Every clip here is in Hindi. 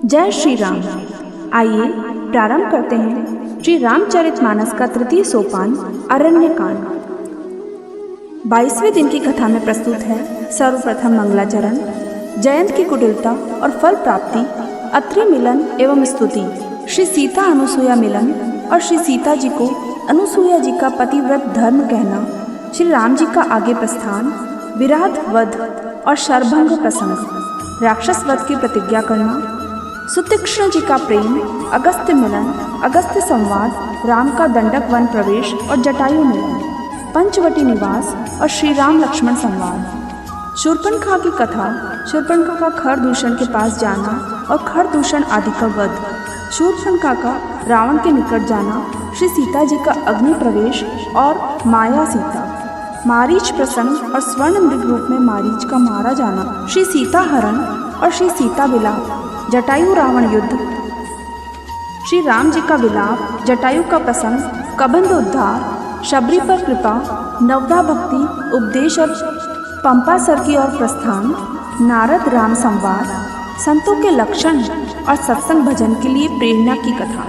जय श्री राम। आइए प्रारंभ करते हैं श्री रामचरितमानस का तृतीय सोपान अरण्यकांड। 22वें दिन की कथा में प्रस्तुत है सर्वप्रथम मंगलाचरण, जयंत की कुटिलता और फल प्राप्ति, अत्रि मिलन एवं स्तुति, श्री सीता अनुसुईया मिलन और श्री सीता जी को अनुसुईया जी का पतिव्रत धर्म कहना, श्री राम जी का आगे प्रस्थान, विराट वध और शरभंग प्रसंग, राक्षस वध की प्रतिज्ञा करना, सुतीक्ष्ण जी का प्रेम, अगस्त्य मिलन, अगस्त्य संवाद, राम का दंडक वन प्रवेश और जटायु मिलन, पंचवटी निवास और श्री राम लक्ष्मण संवाद, शूर्पणखा की कथा, शूर्पणखा का खरदूषण के पास जाना और खरदूषण आदि का वध, शूर्पणखा का रावण के निकट जाना, श्री सीता जी का अग्नि प्रवेश और माया सीता, मारीच प्रसंग और स्वर्ण मृग रूप में मारीच का मारा जाना, श्री सीता हरण और श्री सीता विलाप, जटायु रावण युद्ध, श्री राम जी का विलाप, जटायु का प्रसंग, कबंध उद्धार, शबरी पर कृपा, नवदा भक्ति, उपदेश और पंपासर की ओर प्रस्थान, नारद राम संवाद, संतों के लक्षण और सत्संग भजन के लिए प्रेरणा की कथा।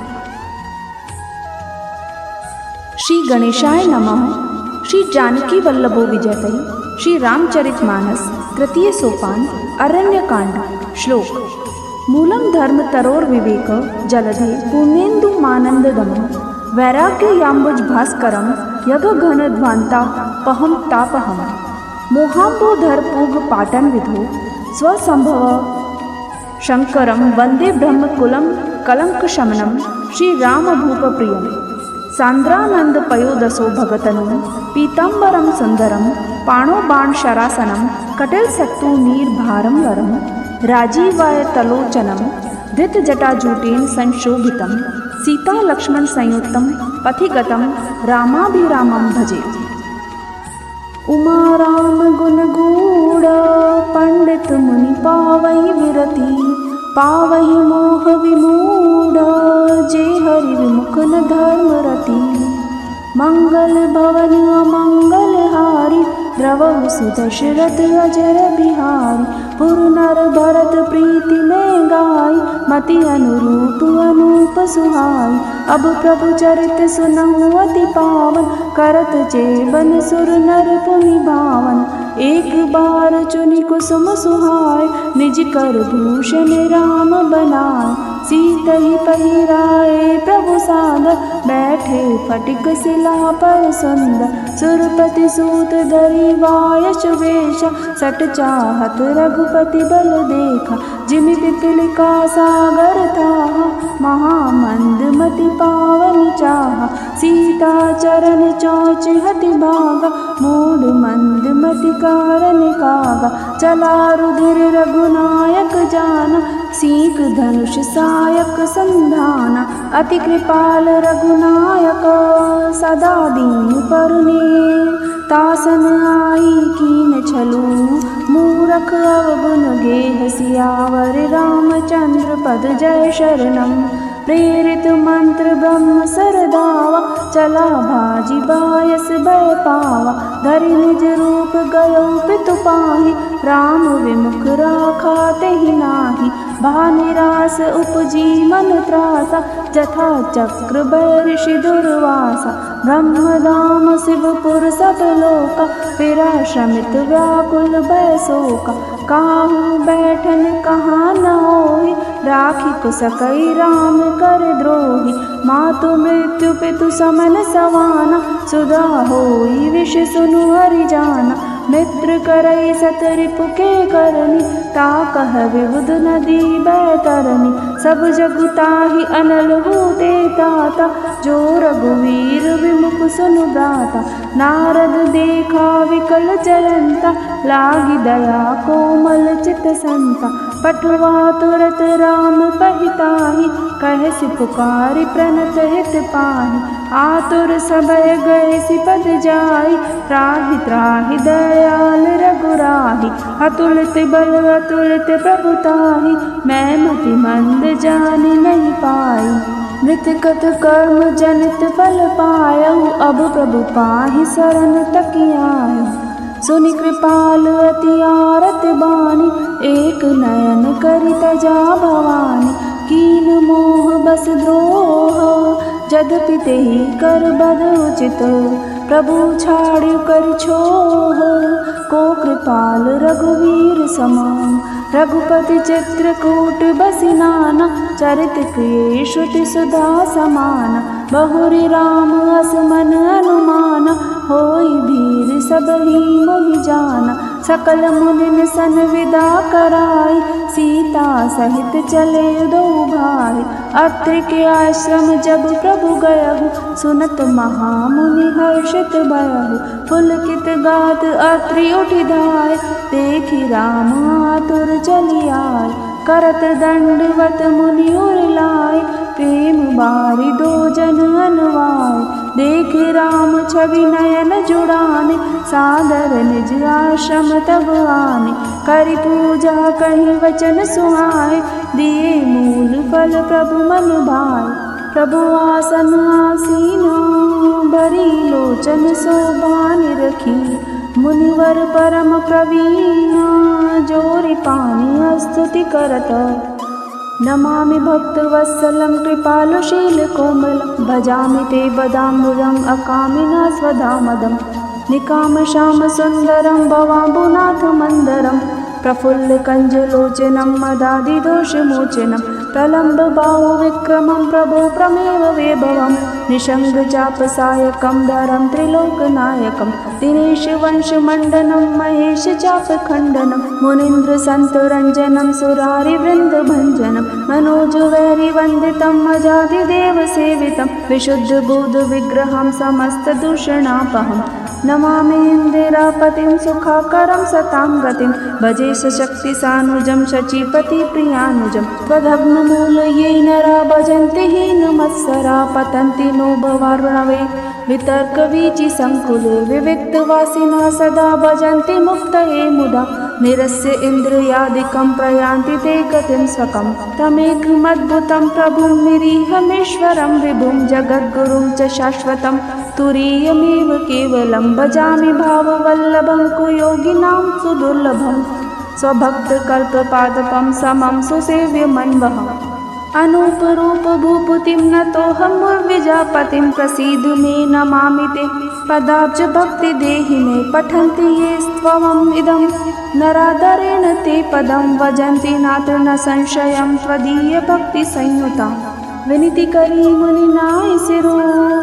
श्री गणेशाय नमः। श्री जानकी वल्लभो विजयते। श्री रामचरितमानस तृतीय सोपान अरण्यकांड। श्लोक। मूलम धर्म तरोर विवेक जलधे पूर्णेन्दु मानंददम वैराग्य याम्बुज भास्करम यग घन ध्वांता पहम तापहम मोहाम्बोधर पूग पाटन विधो स्वसंभव शंकरम वंदे ब्रह्म कुलम कलंक शमनम श्री राम भूप प्रियम सांद्रानंद पयोदसो भगतनु पीतांबरम सुंदरम पाणो बाण शरासनम कटिल सक्तु नीर भारम वरम राजीवाय तलोचनम धृत जटाजूटेन संशोभितम सीता लक्ष्मण संयुक्तम पथिगतम रामाभिरामं भजे। उमा राम गुण गूढ़ पंडित मुनि पावहि विरति पावहि मोह विमूढ़ जे हरि विमुख न धर्म रति मंगल भवन अमंगल हारी द्रवहु सुदशरथ अजर बिहारी पुर नर भरत प्रीति में गाई मति अनुरूप अनूप सुहाई अब प्रभु चरित सुनहु अति पावन करत जेबन सुर नर पुनि भावन एक बार चुनि कुसुम सुहाय निज कर भूषण राम बनाय सीतहि पहिराए प्रभु सादर बैठे फटिक शिला पर सुंदर सुरपति सूत धरि वायस वेश सट चाहत रघुपति बल देखा जिमि पिपीलिका सागर था महामंद मति पावन चाहा सीता चरण चौच हति भागा मूढ़ मंद मति कारण कागा चला रुधिर रघुनायक जाना सीख धनुष सायक संधाना अति कृपाल रघुनायक सदा दीन परने तासन आई कीन छलू मूरख अवगुण गेह सियावर रामचंद्र पद जय शरणम प्रेरित मंत्र ब्रह्म सरदावा चला भाजी बायस भय पावा धरि निज रूप गयो पितु पाहि राम विमुख राखा तेहि नाहि भा निरास उपजी मन त्रासा जथा चक्र भय ऋषि दुर्वासा ब्रह्मधाम शिवपुर सब लोका फिरा श्रमित व्याकुल भय शोका काहू बैठन कहाँ न होई राखी कुसकई राम कर द्रोही मातु मृत्यु पितु समन सवाना सुधा होई विष सुनु हरि जाना मित्र करई सतरिपु के करनी ता कह विबुध नदी बैतरनी सब जगु ताहि अनल होते ताता जो रघुवीर विमुख सुनु गाता नारद देखा विकल जयंता लागी दया कोमल चित संता पठवा तुरत राम पहिताहि कह सि पुकारी प्रणत हित पाहि आतुर सबय गए सिपद जाई त्राहि त्राहि दयाल रघुराहि अतुलित बल अतुलित प्रभुताहि मैं मति मंद जानि नहीं पाई मृतकत कर्म जनित फल पायहु अब प्रभु पाहि शरण तकियाहु सुनि कृपाल अति आरत बानी एक नयन करि तजा भवानी बस द्रोह, यद्यपि तेहि कर बद उचित, प्रभु छाड़्यु कर छोह। को कृपाल रघुवीर समान, रघुपति चित्रकूट बसी नाना, चरित प्रिय श्रुति सुधा समान। बहुरी राम अस मन अनुमान, होई भीर सबहि मोहि जाना। सकल मुनिन सन विदा कराई, सीता सहित चले दो भाई। अत्रि के आश्रम जब प्रभु गयहु, सुनत महामुनि हर्षित भयहु। पुलकित गात अत्रि उठि धाय, देखि राम आतुर चली आय। करत दंडवत मुनि उर लाय, प्रेम बारि दो जन अनवाय। देखे राम छवि नयन जुड़ाने, सादर निज आश्रम तब आने। करि पूजा कहि वचन सुहाए, दिए मूल फल प्रभु मन भाए। प्रभु आसन आसीना, बरी लोचन शोभानि रखी। मुनिवर परम प्रवीणा, जोरि पानी स्तुति करत। नमामि भक्तवत्सलं कृपालुशील कोमलं, भजामि ते पदाम्बुजम् अकामिना स्वधामदम्। निकामश्याम सुन्दरं भवाम्बुनाथ मन्दरं, प्रफुल्ल कञ्जलोचनं मदादिदोषमोचनं। प्रलम्ब बाहु विक्रमं प्रभो प्रमेव वैभवं, निषङ्ग चापसायकं धरं त्रिलोकनायकं। दिनेश वंशमण्डनं महेश चापखण्डनं, मुनीन्द्र सन्तरञ्जनं सुरारिवृन्दभञ्जनं। मनोजवैरिवन्दितं मजादिदेव सेवितं, विशुद्धबुद्धविग्रहं समस्तदूषणापहम्। नमामि इन्दिरापतिं सुखाकरं सतां गतिं, भजे सशक्तिसानुजं शचीपतिप्रियानुजं। त्वदग्नमूल ये नरा भजन्ति हीनमत्सरा, पतन्ति नो भवार्णवे वितर्कवीचिसङ्कुले। विविक्तवासिनः सदा भजन्ति मुक्तये मुदा, निरस्य इन्द्रियादिकं प्रयान्ति ते गतिं स्वकम्। तमेकमद्भुतं प्रभुं निरीहमीश्वरं विभुं, जगद्गुरुं च शाश्वतं तुरीयमेव केवलं। भजामि भाववल्लभं कुयोगिनां सुदुर्लभं, स्वभक्तकल्पपादपं समं सुसेव्यमन्वहम्। अनूपरूप भूपतिं नतोऽहं मुर्विजापतिं, प्रसीद मे नमामि ते पदाब्ज भक्ति देहि मे। पठन्ति ये त्वमम् इदं नरादरेण ते पदं, वजन्ति नात्र न संशयं त्वदीय भक्ति संयुता। विनती करी मुनि नाय सिरो,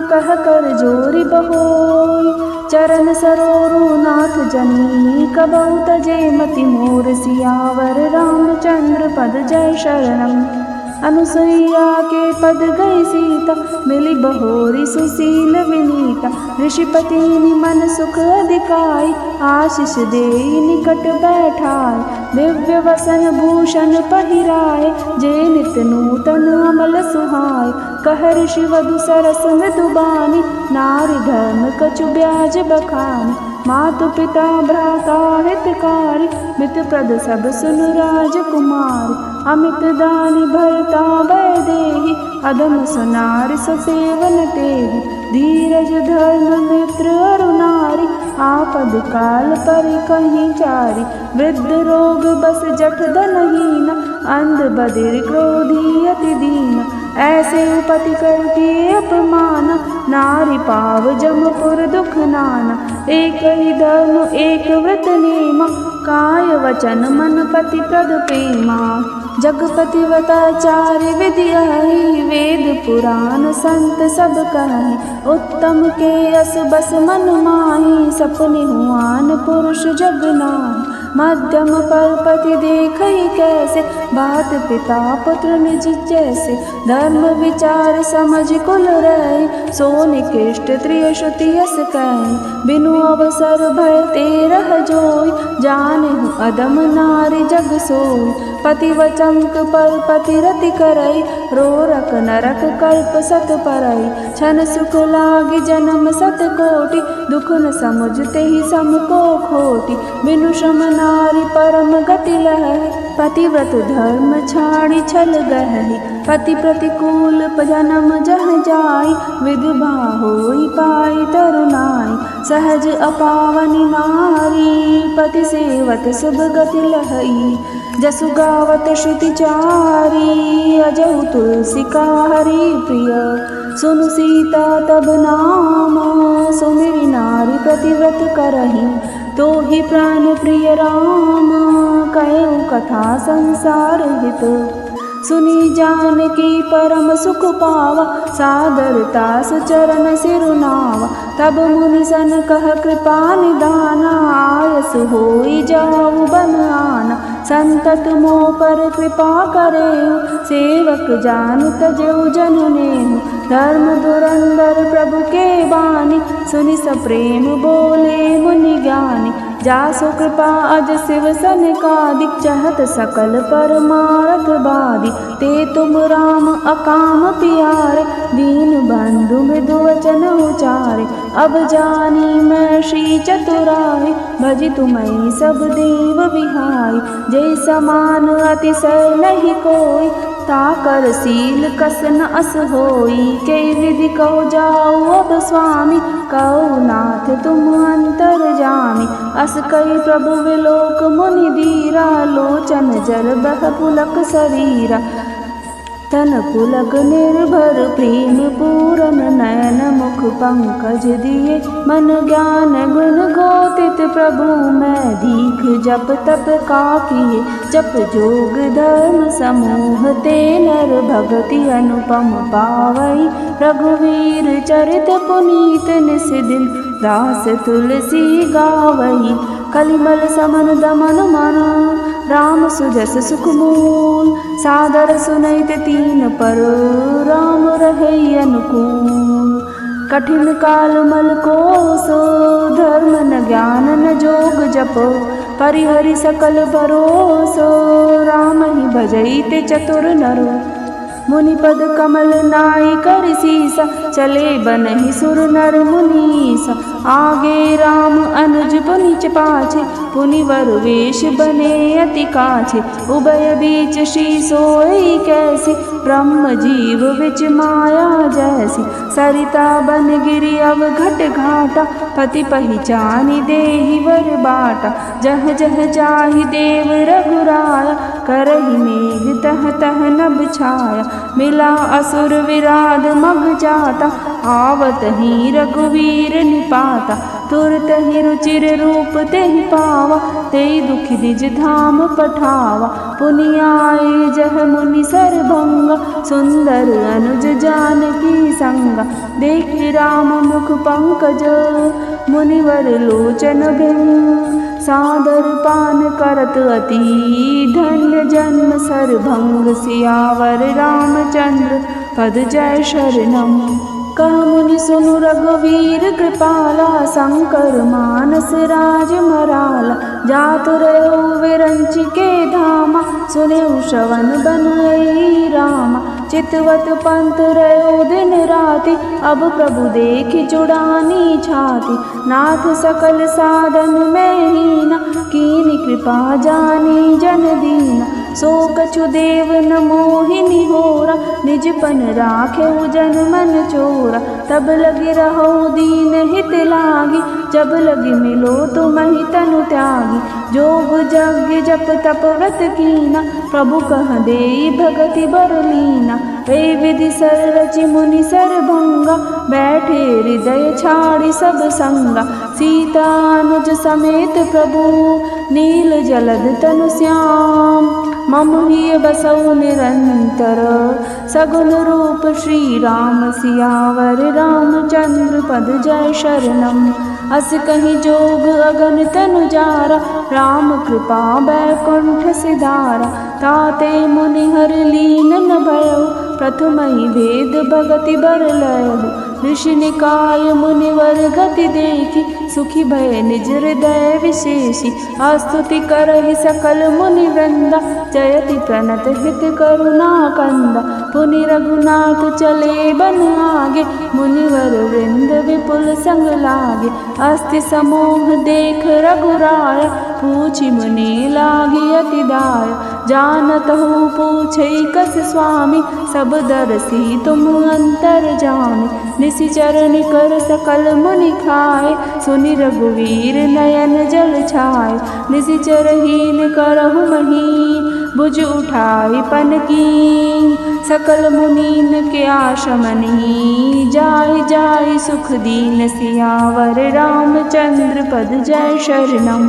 कह कर जोरि बहोय। चरण सरोरु नाथ जनी, कबहु तजे मति मोर। सियावर रामचंद्र पद जय शरणम। अनुसुईया के पद गई सीता, मिली बहोरी सुशील विनीता। ऋषिपति निमन सुख अधिकाई, आशीष देई निकट बैठाय। दिव्य वसन भूषण पहिराय, जे नित नूतन अमल सुहाय। कह ऋषि वधु सरस मृदुबानी, नारी धर्म कछु ब्याज बखानी। मातु पिता भ्राता हितकारी, मित प्रद सब सुन राजकुमारी। अमित दानि भरता भय देहि, अधम सुनारि ससेवन तेहि। धीरज धर्म मित्र अरु नारी, आपद काल परि कहीं चारि। वृद्ध रोग बस जठ धनहीन, अंध बधिर क्रोधी अति दीन। ऐसे उपति करके अपमान, नारी पाव जमपुर दुख नाना। एक ही धर्म एक व्रत नेमा, काय वचन मन पति प्रद प्रेमा। जगपति व्रताचार्य विधि अहि, वेद पुराण संत सब कहि। उत्तम के यस बस मन माहि, सपने हुआन पुरुष जग नाहि। मध्यम पर पति देखहि कैसे, बात पिता पुत्र निज जैसे। धर्म विचार समझ कुल रहे, सो निकृष्ट त्रिय श्रुति यस कहि। बिनु अवसर भय तेरह जोई, जानेहु अदम नारी जग सोई। पति वचंक पर पति रति करई, रोरक नरक कल्प सत परई। छन सुख लागी जन्म सत कोटि, दुख न समुझते ही सम को खोटी। बिनु श्रम नारी परम गति लहै, पतिव्रत धर्म छाड़ी छल गहहि। पति प्रतिकूल जन्म जह जाई, विधवा होई पाई तरुणाई। सहज अपावनी नारी, पति सेवत शुभ गति लहई, जसु गावत श्रुति चारी, अजहु तुलसी का हरि प्रिय, सुनु सीता तब नाम, सुमिरि नारी प्रतिव्रत करही, तो ही प्राण प्रिय राम, कहु कथा संसार हित, सुनी जानकी परम सुख पावा, सादरता सुचरण सिरुनावा, तब मुनि सन कह कृपा निदाना, आयस होई जाऊ बन आना, संतत मोह पर कृपा करे, सेवक जान तजेउ जन नेहु, धर्म धुरंधर प्रभु के बानी, सुनि सप्रेम बोले मुनि ज्ञानी, जासु कृपा अज शिव सनकादि, चहत सकल परमारथ बादी, ते तुम राम अकाम पियारे, दीन बंधु मृदु वचन उचारे, अब जानी मैं श्री चतुराई, भजि तुम्हें सब देव विहाई, जय समान अतिशय नहीं कोई, ताकर शील कस न अस होई, के विधि कहो जाओ अब स्वामी, कहो नाथ तुम अंतर जामी, अस कई प्रभु विलोक मुनि धीरा, लोचन जल बह पुलक शरीरा, तन पुलक निर्भर प्रेम पूरन, नयन मुख पंकज दिए, मन ज्ञान गुण गोतित प्रभु मैं दीख, जप तप का किए, जप जोग धर्म समूह, ते नर भगति अनुपम पावई, रघुवीर चरित पुनीत निस दिन, दास तुलसी गावई, कलिमल समन दमन मन, राम सुजस सुख मूल, सादर सुनैत तीन पर, राम रहे अनुकूल, कठिन काल मल कोसो, धर्म न ज्ञान न जोग जपो, परिहरि सकल भरोसो, राम ही भजैते चतुर नरो, मुनिपद कमल नाई कर सीसा, चले बनहि सुर नर मुनीसा, आगे राम अनुज पुनिच पाछे, पुनिवर वेश बने अति काछे, उभय बीच श्री सोई कैसी, ब्रह्म जीव विच माया जैसी, सरिता बन गिरि अव घट घाटा, पति पहिचानी देहि वर बाटा, जह जह जाहि देव रघुराया, करहि मेघ तह तह नभ छाया, मिला असुर विराध मग जाता, आवत ही रघुवीर निपाता, तुरत ही रुचिर रूप तेहि पावा, तेहि दुखि निज धाम पठावा, पुनि आए जह मुनि सरभंगा, सुंदर अनुज जानकी संगा, देखि राम मुख पंकज, मुनिवर लोचन भिन्न, सादर पान करत अति, धन्य जन्म सरभंग, सियावर रामचंद्र पद जय शरणम, कह मुनि सुनु रघुवीर कृपाला, शंकर मानस राज मराला, जात रहो विरंचि के धामा, सुनेउ श्रवण बन रामा, चितवत पंथ रहो दिन राति, अब प्रभु देखि चुड़ानी छाती, नाथ सकल साधन में हीना, कीनि कृपा जानी जन दीना, सो कछु देव न मोहिनी होरा, निज पन राखे जन मन चोरा, तब लगी रहो दीन हित लागी, जब लगी मिलो तुम्हि तनु त्यागी, जोग यज्ञ जप तप व्रत कीना, प्रभु कह देई भगति बर लीना, वे विधि सर रचि मुनि सरभंगा, बैठे हृदय छाड़ी सब संगा, सीता अनुज समेत प्रभु, नील जलद तनु श्याम, मम हिय बसौ निरंतर, सगुन रूप श्री राम, सियावर रामचंद्र पद जय शरणम, अस कहीं जोग अगन तनु जारा, राम कृपा बैकुंठ सिधारा, ताते मुनि हर लीन न भयउ, प्रथमहि भेद भगति बर लयहु, ऋषि निकाय मुनिवर गति देखी, सुखी भय निज हृदय विशेषी, स्तुति करहि सकल मुनि वृंदा, जयति प्रणत हित करुणा कंदा, पुनि रघुनाथ चले बन आगे, मुनिवर वृंद विपुल संग लागे, अस्ति समूह देख रघुराया, पूछि मुनि लागी अति दाय। जानत हो पूछे कस स्वामी, सब दरसी तुम अंतर जामी। निशिचर निकर सकल मुनि खाए, सुनि रघुवीर नयन जल छाए। निशिचर हीन करहु महीन, भुज उठाई पन की। सकल मुनीन के आशमनी, जाय जाय सुख दीन सियावर रामचंद्र पद जय शरणम।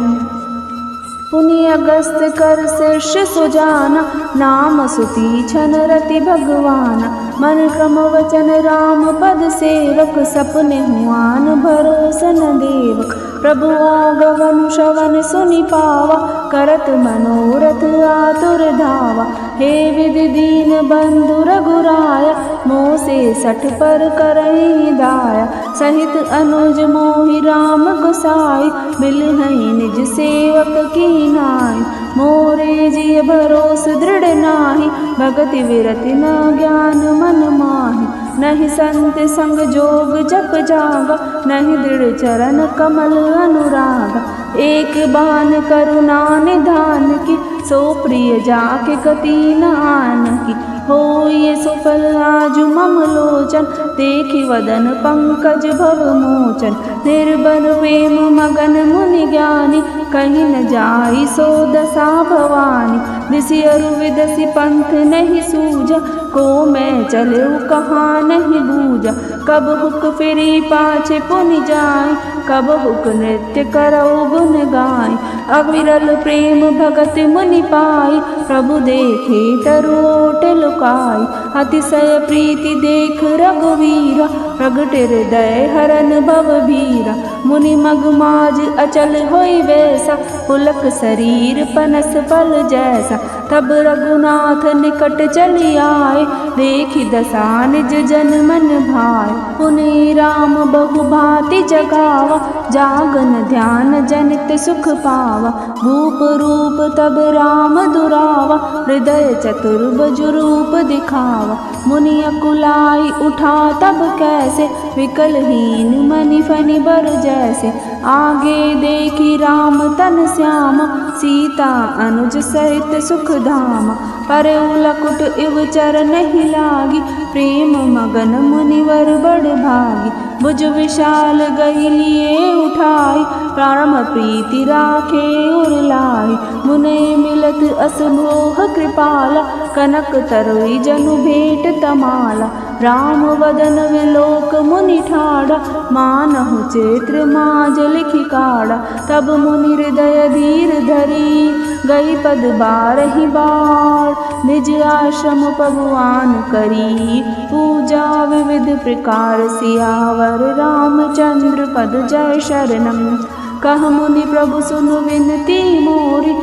पुनि अगस्त कर शीर्ष सुजाना, नाम सुती छन रति भगवाना। मन क्रम वचन राम पद सेवक, सपने हुआन भरोसन देवक। प्रभु आगमन श्रवण सुनि पावा, करत मनोरथ आतुर धावा। हे विधि दीन बंधु रघुराया, मोह से सठ पर करहि दाया। सहित अनुज मोहि राम गोसाई, मिलहि निज सेवक की नाई। मोरे जिय भरोस दृढ़ नाही, भगति विरति न ज्ञान मन माहि। नहीं संत संग जोग जप जागा, नहीं दृढ़ चरण कमल अनुरागा। एक बान करुणा निधान की, सो प्रिय जाके कति न आन की। हो ये सुफल आजु मम लोचन, देखि वदन पंकज भव मोचन। निर्बल प्रेम मगन मुनि ज्ञानी, कहीं न जाई सो दशा भवानी। दिसि अरु विदसि पंथ नहीं सूझा, को मैं चलऊ कहाँ नहीं बूझा। कब हुक फिरी पाछे पुनि जाय, कब हुक नृत्य करऊ गुण गाय। अविरल प्रेम भगत मुनि पाई, प्रभु देखे तरु ओट लुकाई। अतिशय प्रीति देख रघुवीरा, प्रगट हृदय हरन भव भीरा। मुनि मग माज अचल होई वैसा, पुलक शरीर पनस फल जैसा। तब रघुनाथ निकट चली आए, देखि दशा निज जन मन भाए। पुनि राम बहु भांति जगावा, जागन ध्यान जनित सुख पावा। भूप रूप तब राम दुरावा, हृदय चतुर्भुज रूप दिखावा। मुनि अकुलाई उठा तब कैसे, विकलहीन मनि फनि बर जैसे। आगे देखी राम तन श्यामा, सीता अनुज सहित सुख धामा। पर लकुट इव चर नहीं लागी, प्रेम मगन मुनिवर बड़ भागी। भुज विशाल गई लिए उठाई, प्रारम प्रीति राखे उर लाई। मुने मिलत असमोह कृपाला, कनक तरोई जनु भेंट तमाला। राम वदन विलोक मुनि ठाड़ा, मानहु चित्र माज लिखि काढ़ा। तब मुनि हृदय धीर धरी, गई पद बारहि बार। निज आश्रम भगवान करी, पूजा विविध प्रकार सियावर रामचंद्र पद जय शरणम। कह मुनि प्रभु सुनु विनती मोरी,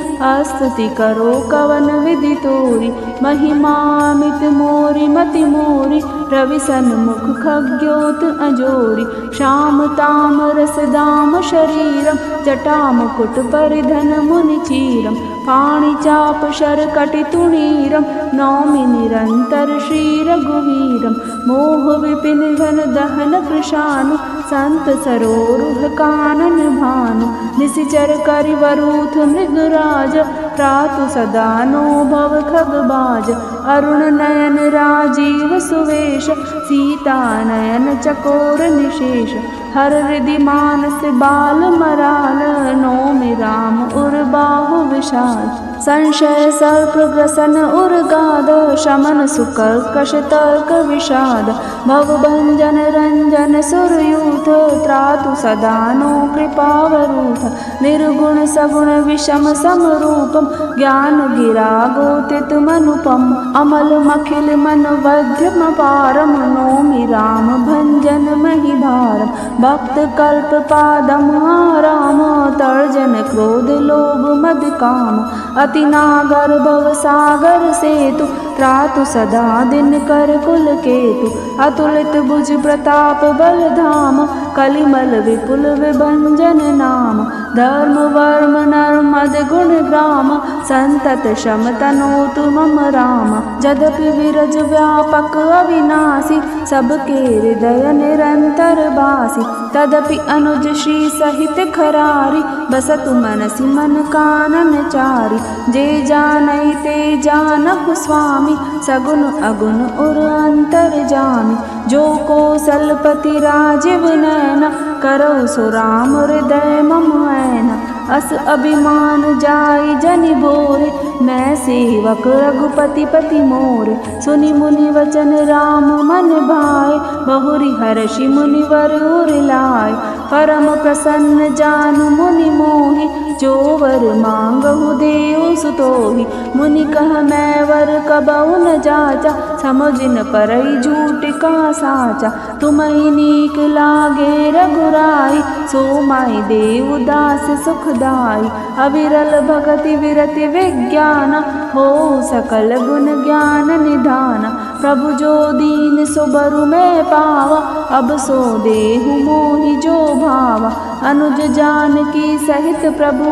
स्तुति करो कवन विधि तोरी। महिमामित मोरी मति मोरी, रवि सन्मुख खग्योत अजोरी। श्याम ताम रस दाम शरीरम, जटा मुकुट परिधन मुनि चीरम। पाणि चाप शर कटि तुणीरम, नौमि निरंतर श्री रघुवीरम। मोह विपिन घन दहन कृशानु, संत सरोरुह कानन भानु। निशिचर करि वरूथ मृगराज, त्रातु सदा नो भव खगबाज। अरुण नयन राजीव सुवेश, सीता नयन चकोर निशेष। हर हृदि मानस बाल मराल, नौमि राम उर बाहु विशाल। संशय सर्प ग्रसन उर गाद, शमन सुकर्कश तर्क विषाद। भव भंजन रंजन सुरयूथ, त्रातु सदा नो कृपावरूथ। निर्गुण सगुण विषम समरूपम, ज्ञान गिरा गोतित मनुपम। अमल मखिल मन वध्यम पारम, नौमि राम भंजन महि भारम। भक्त कल्प पादम आराम, तर्जन क्रोध लोभ मद काम। अति नागर भव सागर सेतु, त्रातु सदा दिन कर कुल केतु, अतुलित भुज प्रताप बल धाम, कलिमल विपुल विभंजन नाम, धर्म वर्म नर्मद गुण ग्राम, संतत शम तनोतु मम राम। यद्यपि विरज व्यापक अविनाशी, सबके हृदय निरंतर बासी, तदपि अनुज श्री सहित खरारी, बसतु मनसि मन कानन चारी। जे जानई ते जानहु स्वामी, सगुन अगुन उर अंतर जामी, जो कौशलपति राजीव नयन, करौ सो राम हृदय मम ऐना। अस अभिमान जाई जनि भोरे, मैं सेवक रघुपति पति मोरे। सुनि मुनि वचन राम मन भाए, बहुरि हर्षि मुनिवर उर लाए। परम प्रसन्न जानु मुनि मोहि, जो वर मांगहु देउ सुतोहि। मुनि कह मैं वर कबहु न जाचा, समझ न परई झूठ का साचा। तुम्हि नीक लागे रघुराई, सो माई देव दास सुखदाई। अविरल भगति विरति विज्ञान, हो सकल गुण ज्ञान निधान। प्रभु जो दीन सो बरु मैं पावा, अब सो देहु मोहि जो भावा। अनुज जानकी सहित प्रभु,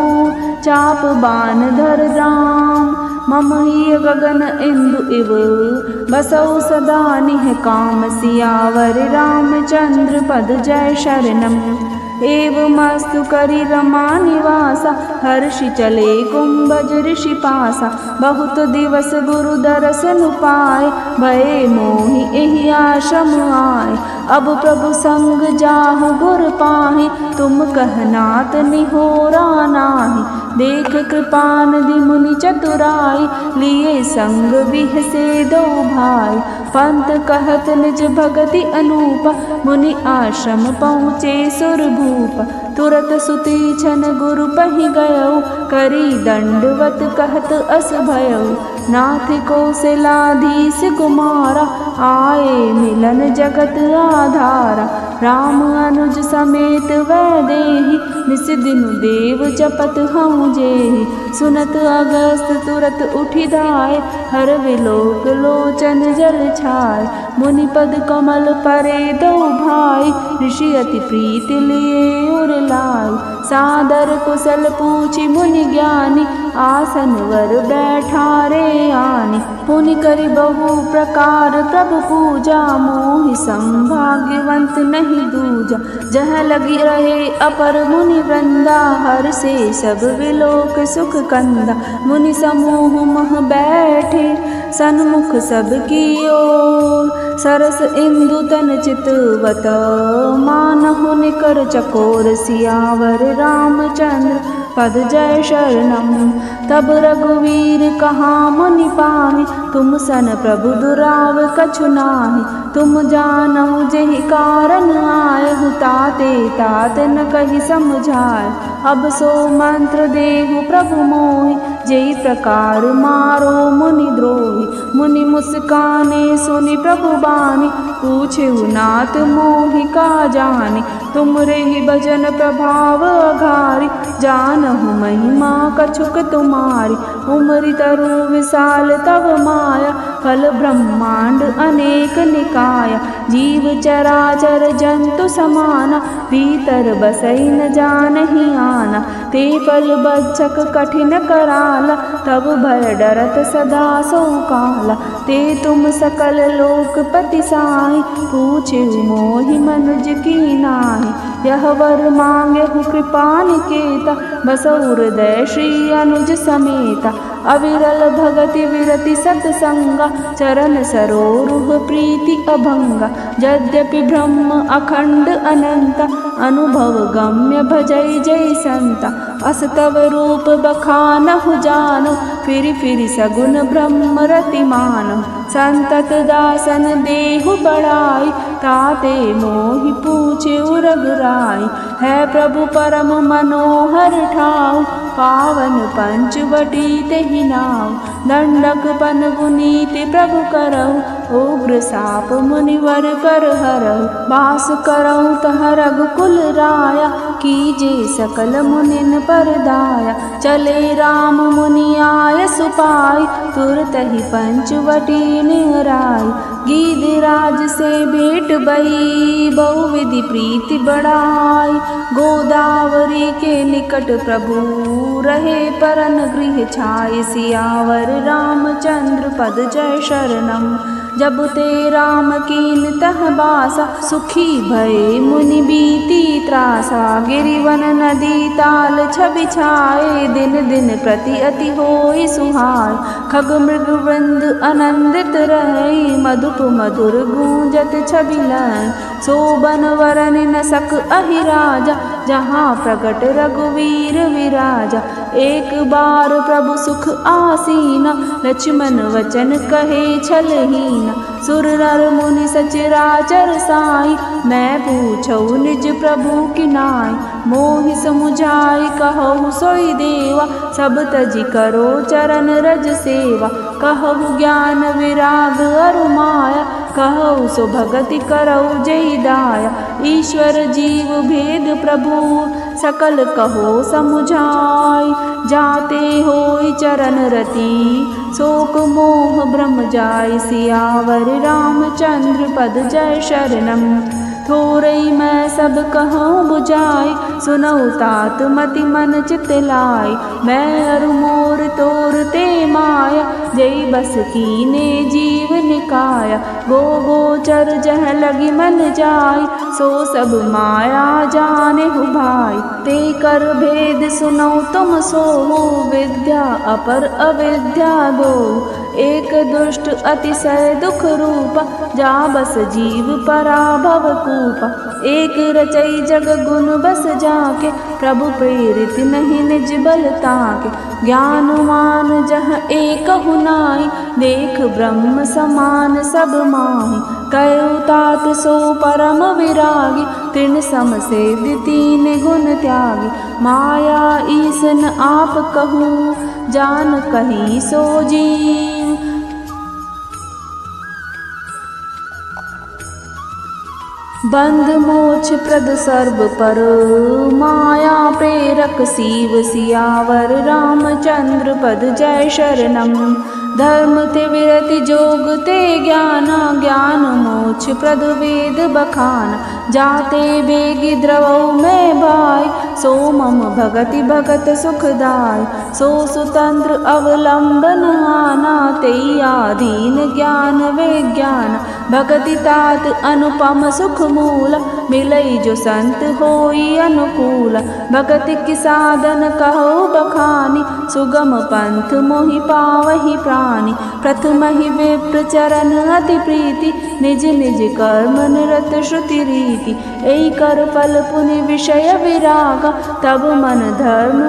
चाप बान धर राम। मम ही गगन इंदु इव, बसौ सदा निह काम। सियावर रामचंद्र पद जय शरणम, एवमस्तु करि रमा निवासा। हर्षि चले कुंभज ऋषि पासा, बहुत दिवस गुरु दर्शन पाए। भये मोहि एहि आश्रम आए, अब प्रभु संग जाहु गुर पाहि। तुम कहनात निहोरा नाहि, देख कृपानिधि मुनि चतुराई। लिए संग बिहसे दो भाई, पंत कहत निज भगति अनूपा। मुनि आश्रम पहुँचे सुर भूपा, तुरत सुती छन गुरु पहि गयौ। करी दंडवत कहत अस भयौ, नाथ कौशलाधीश कुमारा। आए मिलन जगत आधारा, राम अनुज समेत वैदेही। निस दिनु देव जपत हऊँ जेहि, सुनत अगस्त तुरत उठि धाय। हर विलोक लोचन जल छाय, मुनिपद कमल परे दो भाई। ऋषि अति प्रीति लिए उर लाई, सादर कुशल पूछि मुनि ज्ञानी। आसन वर बैठारे आनी, पुनि करि बहु प्रकार प्रभु पूजा। मोहि संभाग्यवंत नहीं दूजा, जह लगी रहे अपर मुनि वृंदा। हर से सब विलोक सुख कंदा, मुनि समूह मह बैठे सन्मुख सब की ओर। सरस इंदु तन चितवत, मानहु निकर चकोर। सियावर रामचंद्र पद जय शरणम, तब रघुवीर कहा मुनि पाहि। तुम सन प्रभु दुराव कछु नाहि, तुम जानहु जेहि कारण आयहु। ताते तात न कहि समझाय, अब सो मंत्र देहु प्रभु मोहि। जेहि प्रकार मारो मुनि द्रोही, मुनि मुस्काने सुनि प्रभु बानी। पूछेहु नाथ मोहि का जानि, तुमरे ही भजन प्रभाव अघारी। जानहु महिमा कछुक तुम्हारी, उमरि तरु विशाल तव माया। फल ब्रह्मांड अनेक निकाया, जीव चराचर जंतु समाना। भीतर बसई न जानहि आना, ते फल बच्चक कठिन कराला। तब भय डरत सदा सो काला, ते तुम सकल लोकपति साई। पूछे मोहि मनुज की नाहि, यह वर मांगेहु कृपा निकेता। बसौ हृदय श्री अनुज समेता, अविरल भगति विरति सतसंगा। चरण सरोरुह प्रीति अभंगा, यद्यपि ब्रह्म अखंड अनंता। अनुभव गम्य भजै जय संता, अस तव रूप बखानहु जानो। फिरि फिरि सगुन ब्रह्म रति मानो, संतत दासन देहु बढ़ाई। ताते मोहि पूछे रघुराई, है प्रभु परम मनोहर ठाऊ। पावन पंचवटी तेहि नाऊ, दंडक पन गुनीति प्रभु करऊ। उग्र साप मुनिवर कर हरहु, बास करहु तह रघुकुल राया, कीजे सकल मुनिन पर दाया। चले राम मुनि आय सुपाई, तुरत ही पंचवटी निहराई। गीधराज से भेंट बही, बहुविधि प्रीति बढ़ाई। गोदावरी के निकट प्रभु रहे, परन गृह छाय। सियावर रामचंद्र पद जय शरणम, जब ते राम कीन तह बासा। सुखी भये मुनि बीती त्रासा, गिरिवन नदी ताल छवि छाए। दिन दिन प्रति अति होई सुहाय, खग मृग वृंद आनंदित रहे। मधुप मधुर गूंजत छवि लय, सोबन वरन न सक अहि राजा। जहाँ प्रगट रघुवीर विराजा, एक बार प्रभु सुख आसीना। लक्ष्मण वचन कहे छलहीना, सुर नर मुनि सचराचर साई। मैं पूछऊ निज प्रभु की नाई, मोहि समुझाई कहु सोई देवा। सब तजी करो चरण रज सेवा, कहु ज्ञान विराग अरु माया। कहु सो भगति करऊ जय दाया, ईश्वर जीव भेद प्रभु सकल कहो समुझाई। जाते होई चरण रति, शोक मोह ब्रह्म जाय। सियावर रामचंद्र पद जय शरणम, थोरई मैं सब कहूँ बुझाई। सुनऊ तात मति मन चित लाई, मैं अरु मोर तोर ते माया। जय बस कीने जीव निकाया, गो गोचर जह लगी मन जाय। सो सब माया जाने हु भाई, ते कर भेद सुनऊ तुम सोहु। विद्या अपर अविद्या दो, एक दुष्ट अतिशय दुख रूपा। जा बस जीव पराभव कूपा, एक रचई जग गुण बस जाके। प्रभु प्रेरित नहीं निज बल ताके, ज्ञानवान जह एक हुनाई। देख ब्रह्म समान सब माहि, कयु तात सो परम विरागी। तृण सम से तीन गुण त्यागी, माया ईसन आप कहूँ। जान कहीं सो जीव, बंध मोक्ष प्रद सर्व पर। माया प्रेरक शिव, सियावर रामचंद्र पद जय शरणम। धर्म ते विरति जोग ते ज्ञाना, ज्ञान मोक्ष प्रद वेद बखाना। जाते बेगी द्रवौ में भाई, सो मम भगति भगत सुखदाय। सो सुतंत्र अवलंबन आना, तेई आधीन ज्ञान विज्ञान। भगति तात अनुपम सुख मूल, मिलई जो संत होई अनुकूल। भगति की साधन कहो बखानी, सुगम पंथ मोहि पावहि प्राणी। प्रथम ही विप्र चरण अति प्रीति, निज निज कर्म निरत श्रुति रीति। एई कर फल पुनि विषय विरागा, तब मन धर्म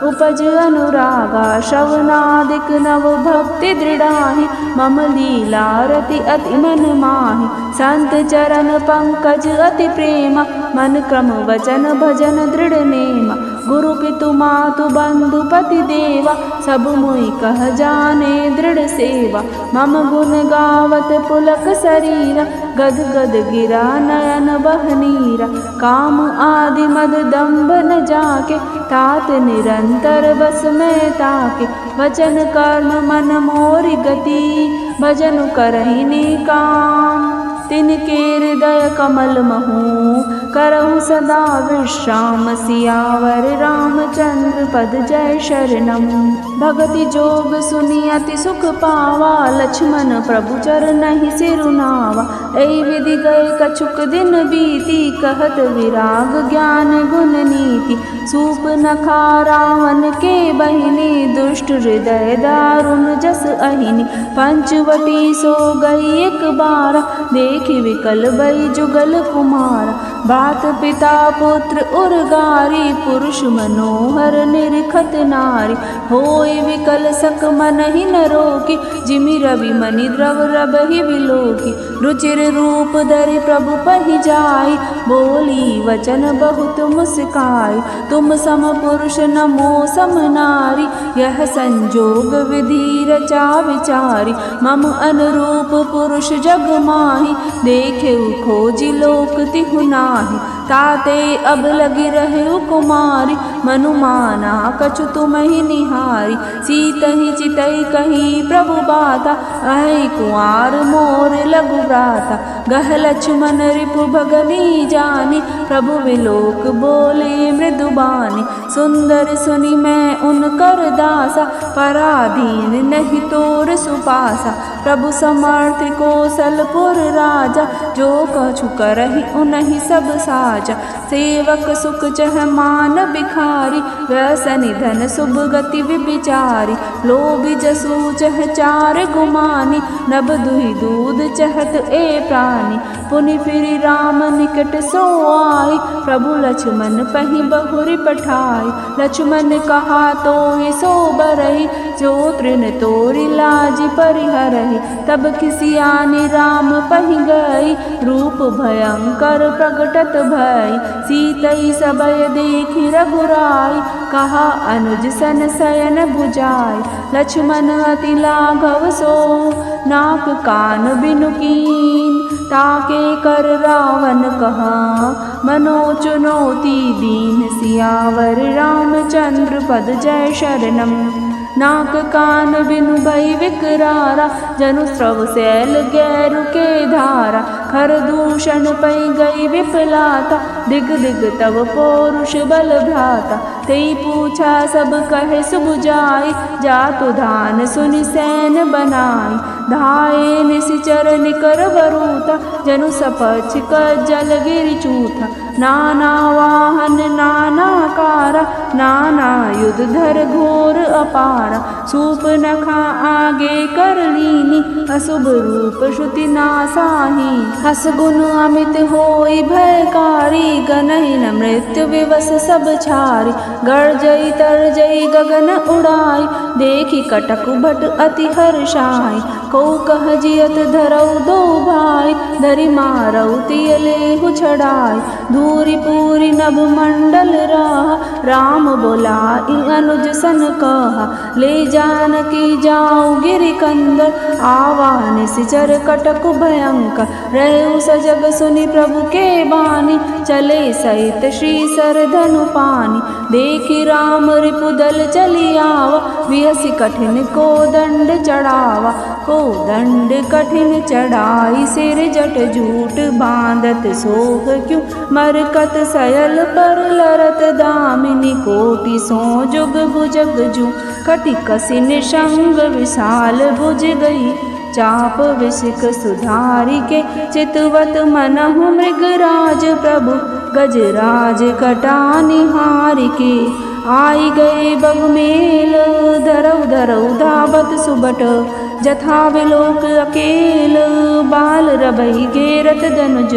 उपज अनुरागा। श्रवणादिक नव भक्ति दृढ़ाहि, मम लीला रति अति मन माहि। संत चरण पंकज अति प्रेमा, मन क्रम वचन भजन दृढ़ नेमा। गुरु पितु मातु बंधु पति देवा, सब मोहि कह जाने दृढ़ सेवा। मम गुण गावत पुलक शरीरा, गद गद गिरा नयन बहनीरा। काम आदि मद दम्भ न जाके, तात निरंतर बस में ताके। वचन कर्म मन मोरि गति, भजन करहि निकाम। तिनके हृदय कमल महू, करहु सदा विश्राम। सियावर रामचंद्र पद जय शरणम। भगति जोग सुनि अति सुख पावा, लक्ष्मण प्रभु चरणहि सिरुनावा। एई विधि गए कछुक दिन बीती, कहत विराग ज्ञान गुण नीति। सूप नखा रावण के बहिनी, दुष्ट हृदय दारुण जस अहिनी। पंचवटी सो गई एक बार, देखि विकल भई जुगल कुमार। तात पिता पुत्र उर्गारी, पुरुष मनोहर निरखत नारी। होय विकल सक मन ही न रोकी, जिमि रवि मणि द्रव रबहि बिलोकी। रुचिर रूप धरि प्रभु पहि जाई, बोली वचन बहुत मुस्काई। तुम सम पुरुष न मोह सम नारी, यह संजोग विधि रचा विचारी। मम अनुरूप पुरुष जग माही, देखेउ खोजि लोक तिहु नाही। ताते अब लगी रहेउ कुमारी, मनु माना कछु तुमहि निहारी। सीतहि चितई कही प्रभु बाता, अहि कुआर मोर लघु भ्राता। गह लक्ष्मण रिपु भगनी जानी, प्रभु विलोक बोले मृदुबानी। सुंदर सुनि मैं उनकर दासा, पराधीन नहीं तोर सुपासा। प्रभु समर्थ कौशलपुर राजा, जो कछु करहि उनहि सब साजा। सेवक सुख चह मान बिखारी, व्यसनि धन शुभ गति विचारी। लोभी जसु चह चार गुमानी, नभ दुहि दूध चहत ए प्राणी। पुनि फिरि राम निकट सो आई, प्रभु लक्ष्मण पहि बहुरि पठाई। लक्ष्मण कहा तोहि सो बरहि, जो तृण तोरि लाज परिहरहि। तब खिसियानि राम पहि गई, रूप भयंकर प्रगटत भई। सीतई सबय देखि रघुराई, कहा अनुज सन शयन भुजाई। लक्ष्मण अति लाघव सो, नाक कान बिनु कीन। ताके कर रावण कहा, मनो चुनौती दीन। सियावर रामचंद्र पद जय शरणम। नाक कान बिनु भई विकरारा, जनु स्रव सैल गैरु के धारा। खर दूषण पै गई विपलाता, दिग दिग तब पौरुष बल भ्राता। तेई पूछा सब कहे सुबुझाई, जातु धान सुनि सैन बनाई। धाये निशिचर निकर बरूता, जनु सपछ जल गिरि चूथा। नाना वाहन नाना कारा, नाना युध धर घोर अपारा। सूपनखा आगे कर लीनी, अशुभ रूप श्रुति नासाही। हस गुण अमित होई भयकारी, गनहि न मृत्यु विवश सब छारी। गर्जई तरजई गगन उड़ाई, देखि कटक भट अति हर्षाई। को कह जियत धरऊ दो भाई, धरि मारऊ तिय लेहु छड़ाई। धूरि पूरी नभ मंडल रहा, राम बोलाई अनुज सन कहा। ले जानकी जाऊ गिरि कंदर, आवा निशिचर कटक भयंकर। रहु सजग सुनि प्रभु के बानी, चले सहित श्री सर धनु पानी। देखि राम रिपुदल चली आवा, बिहसि कठिन को दंड चढ़ावा। को दंड कठिन चढ़ाई, सिर जट जूट बांधत सोह क्यों। मरकत सयल पर लरत दामिनी, कोटि सो जुग भुजग जू। कटि कसी निशंग विशाल भुज गई, चाप विशिक सुधारी के। चितवत मनहु मृगराज प्रभु, गजराज कटा निहारी के। आई गए बगमेल, धरऊ धरऊ धावत सुबट। जथा विलोक अकेल, बाल रबई घेरत धनुज।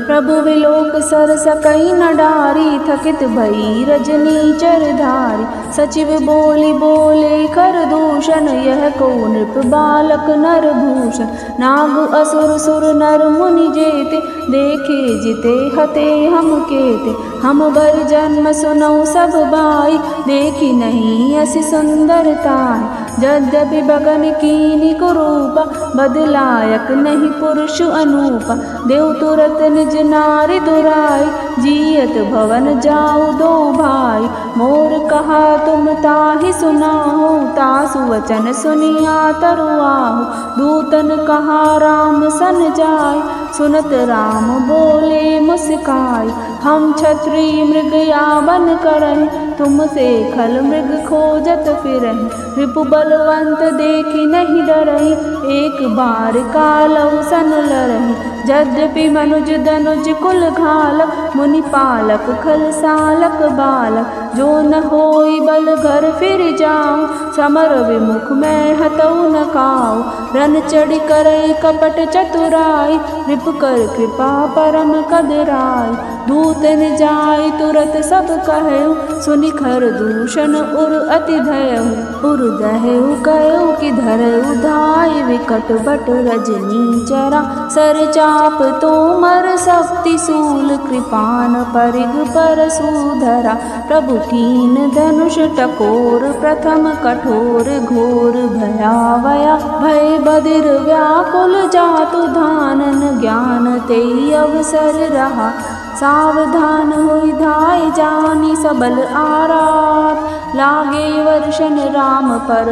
प्रभु विलोक सर सकई न डारी, थकित भई रजनी चरधारी। सचिव बोली बोले कर दूषण, यह को नृप बालक नर भूषण। नाग असुर सुर नर मुनि जेते, देखे जिते हते हम केते। हम बर जन्म सुनऊ सब बाई, देखी नहीं असी सुंदरताई। यद्यपि बगन कीनी कुरूपा, बदलायक नहीं पुरुष अनूपा। देव तुरत निज नारी दुराई, जियत भवन जाऊ दो भाई। मोर कहा तुम ताहि सुनाहो, तासु वचन सुनिया तरुआहो। दूतन कहा राम सन जाय, सुनत राम बोले मुस्काई। हम क्षत्रिय मृग यावन करहि, तुमसे खल मृग खोजत फिरहि। रिपु बलवंत देखी नहीं डरहि, एक बार कालऊ सन लरहि। यद्यपि मनुज दनुज कुल घालक, मुनि पालक खल सालक बालक। जो न होई बल घर फिर जाऊं, समर विमुख मैं हतऊ न काऊ। रन चढ़ी करई कपट चतुराई, रिप कर कृपा परम कदराई। दूतन जाय तुरत सब कहु, सुनि खरदूषण उर अति धयहु। उर दहु कहु कि धरहु धाय, विकट बट रजनी चरा। सर चाप तोमर शक्ति शूल, कृपान परिग परशुधरा। प्रभु कीन धनुष टकोर, प्रथम कठोर घोर भयावया। भय बधिर व्याकुल जातु धानन, ज्ञान तेई अवसर रहा। सावधान हुई धाय जानी सबल आरात, लागे वर्षन राम पर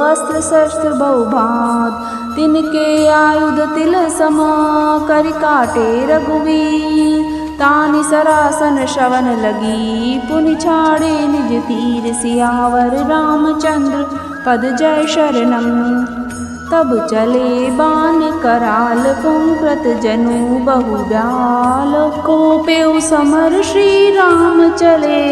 अस्त्र शस्त्र बहुभात। तिनके आयुध तिल समा, करि काटे रघुवीर। तानि सरासन श्रवण लगी, पुनि छाड़े निज तीर। सियावर रामचंद्र पद जय शरणम, तब चले बान कराल। पुंकृत जनु बहु ब्याल, कोपेउ समर श्री राम चले।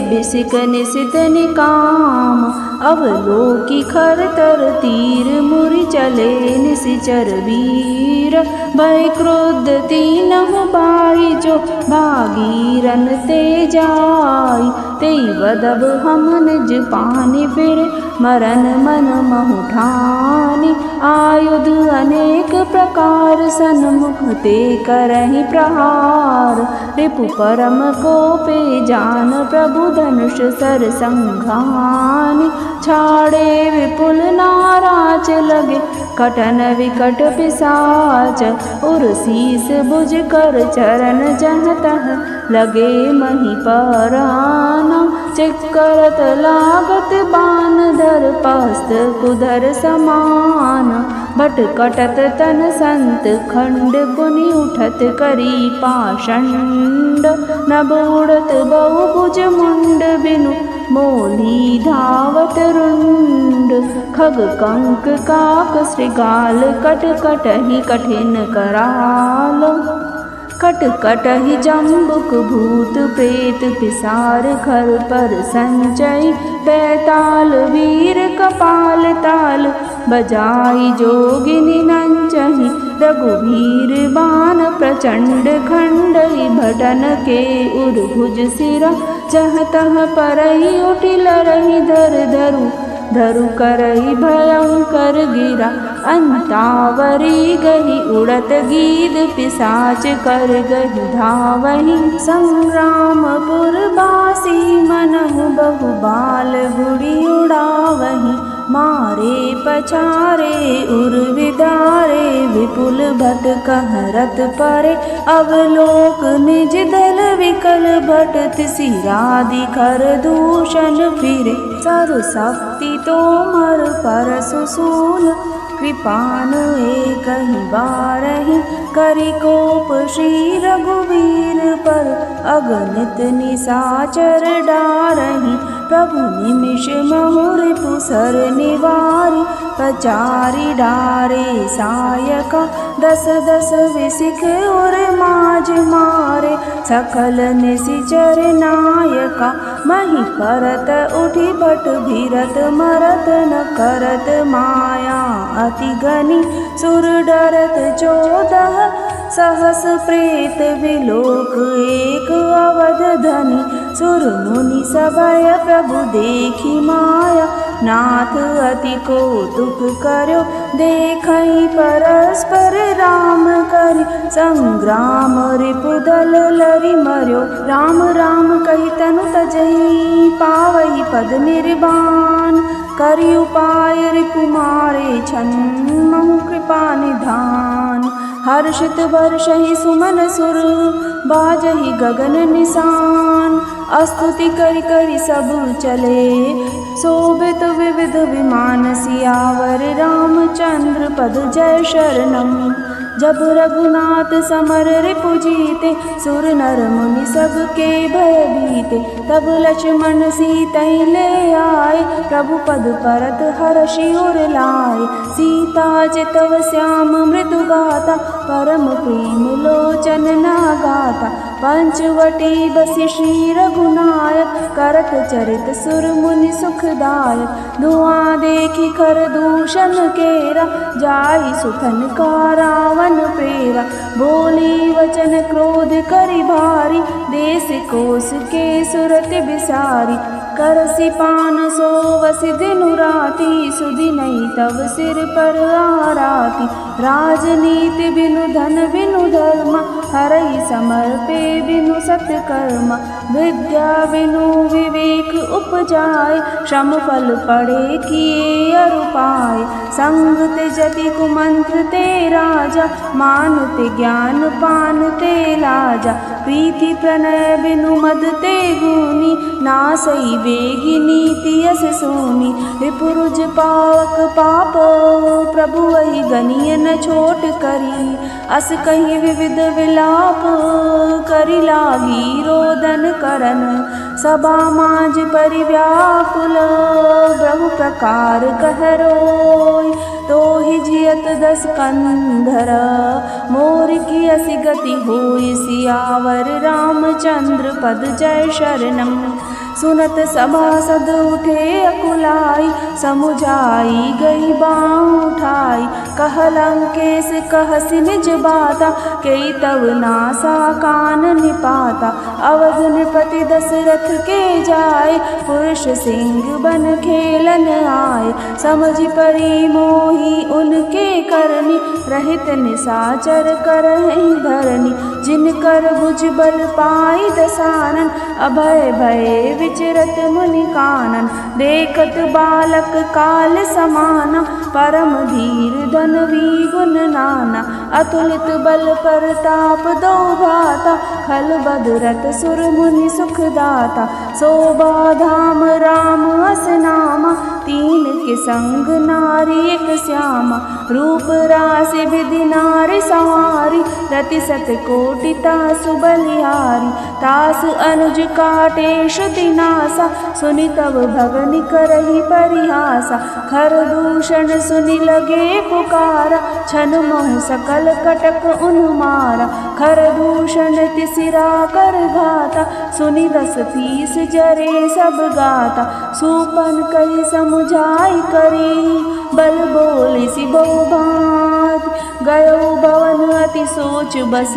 बिसिक निशित निकाम, अवलोकी खर तर तीर। मुरि चले निशिचर वीर, भय क्रोध तीनहु बाई। जो भागीरन ते जाय, तेई बदब हम निज पानि। फिर मरन मन महु ठानी, आयुध अनेक प्रकार। सन्मुख ते करहि प्रहार, रिपु परम कोपे जान। प्रभु धनुष सर संघानि, छाड़े विपुल नाराज लगे। कटन विकट पिसाच, उर शीस भुज कर चरण। जहाँ तहाँ लगे मही पराना, चिक्करत लागत बान। धर पस्त कुधर समान, बट कटत तन संत खंड। पुनि उठत करी पाषंड, नभ उड़त बहुभुज मुंड। बिनु मोली धावत रुंड, खग कंक काक श्रृगाल। कट कटहि कठिन कराल, कट कटहि जम्बुक भूत प्रेत। पिसार खर पर संचय, बैताल वीर कपाल ताल। बजाई जोगिनी नंचहि, रघुवीर बाण प्रचंड। खंडहि भटन के उर भुज सिरा, जहाँ तहाँ परहि उठि लरहि। धर धरु धरु करहि भयंकर गिरा। अंतावरी गहि उड़त गीद, पिसाच कर गहि धावहि। संग्रामपुर बासी मनहु बहु बाल। गुड़ी उड़ावहि मारे पछारे, उर विदारे। विपुल भट कहरत परे, अवलोक निज दल विकल। भट तिसिरादि खर दूषण फिरे, सर शक्ति तोमर परसु सूल। कृपान एकहि बारहि, करि कोप श्री रघुवीर पर। अगणित निशाचर डारहि, प्रभु निमिष महु रिपु सर निवारि। पचारि डारे सायका, दस दस विसिख उर माज मारे। सकल निशिचर नायका, मही परत उठि भट भीरत। मरत न करत माया अति घनी, सुर डरत 14 सहस प्रेत। विलोक एक अवध धनी, सुर मुनि सभय प्रभु देखि माया। नाथ अति कौतुक कर्यो, देखहि परस्पर राम करि। संग्राम रिपुदल लरि मर्यो, राम राम कहि तनु तजहि। पावहि पद निर्वाण, करि उपाय रिपु मारे। छन्महु कृपा निधान, हर्षित वर्षहि सुमन सुर। बाजहि गगन निशान, स्तुति करि करि सब चले। शोभित विविध विमान, सियावर रामचंद्र पद जय शरणम। जब रघुनाथ समर रिपु जीते, सुर नर मुनि सबके भय बीते। तब लक्ष्मण सीतहि ले आए, प्रभु पद परत हर्षि उर लाए। सीता चितव श्याम मृदु गाता, परम प्रेम लोचन ना गाता। पंचवटी बसी श्री रघुनायक, करत चरित सुर मुनि सुखदायक। धुआं देखी खर दूषण केरा, जाहि सुथन का रावण प्रेरा। बोली वचन क्रोध करि भारी, देश कोस के सुरति बिसारी। करसी पान सोवसी दिनु राति, सुधि नहीं तब सिर पर आराती। राजनीति बिनु धन बिनु धर्म, हरहि समर्पे बिनु सत्कर्म। विद्या बिनु विवेक उपजाय, श्रम फल पढ़े किए अरु पाए। संग त्यजति कुमंत्र ते राजा, मानुते ज्ञान पान ते लाजा। प्रीति प्रणय बिनु मद ते गुनी, नासई वेगी नीति यस सोनी। विपुरुज पावक पाप, प्रभु वही गनिय न छोट करी। अस कहीं विविध विलाप, करि लागी रोदन करन। सभा माज परिव्याकुल, बहु प्रकार कह रोय। तोहि जियत दस कंधर, मोर की असी गति होई। सियावर रामचंद्र पद जय शरणम। सुनत सभासद उठे अकुलाई, समुझाई गई बाँह उठाई। कह लंकेश कहसि निज बाता, कई तव नासा कान निपाता। अवध नृपति दशरथ के जाय, पुरुष सिंह बन खेलन आए। समझ परी मोही उनके करनी, रहित निसाचर करहि धरनी। जिनकर भुज बल पाई दसानन, अभय भय विचरत मुनि कानन। देखत बालक काल समाना, परम धीर धनवी गुण नाना। अतुलित बल परताप दो भाता, खल बदरत सुर मुनि सुखदाता। शोभा धाम राम अस नामा, तीन के संग नारी एक श्यामा। रूप राशि विधि नारी संवारी, रति सत कोटि तासु बलिहारी। तास अनुज काटे श्रुति नासा, सुनि तब भगनि करहि परिहासा। खर दूषण सुनि लगे पुकारा, छन मोह सकल कटक उन्मारा। खर दूषण तिसिरा कर घाता, सुनि दस फीस जरे सब गाता। सुपन कहि समुझाई करी, बल बोले सि बहु भांति। गयो भवन अति सोच बस,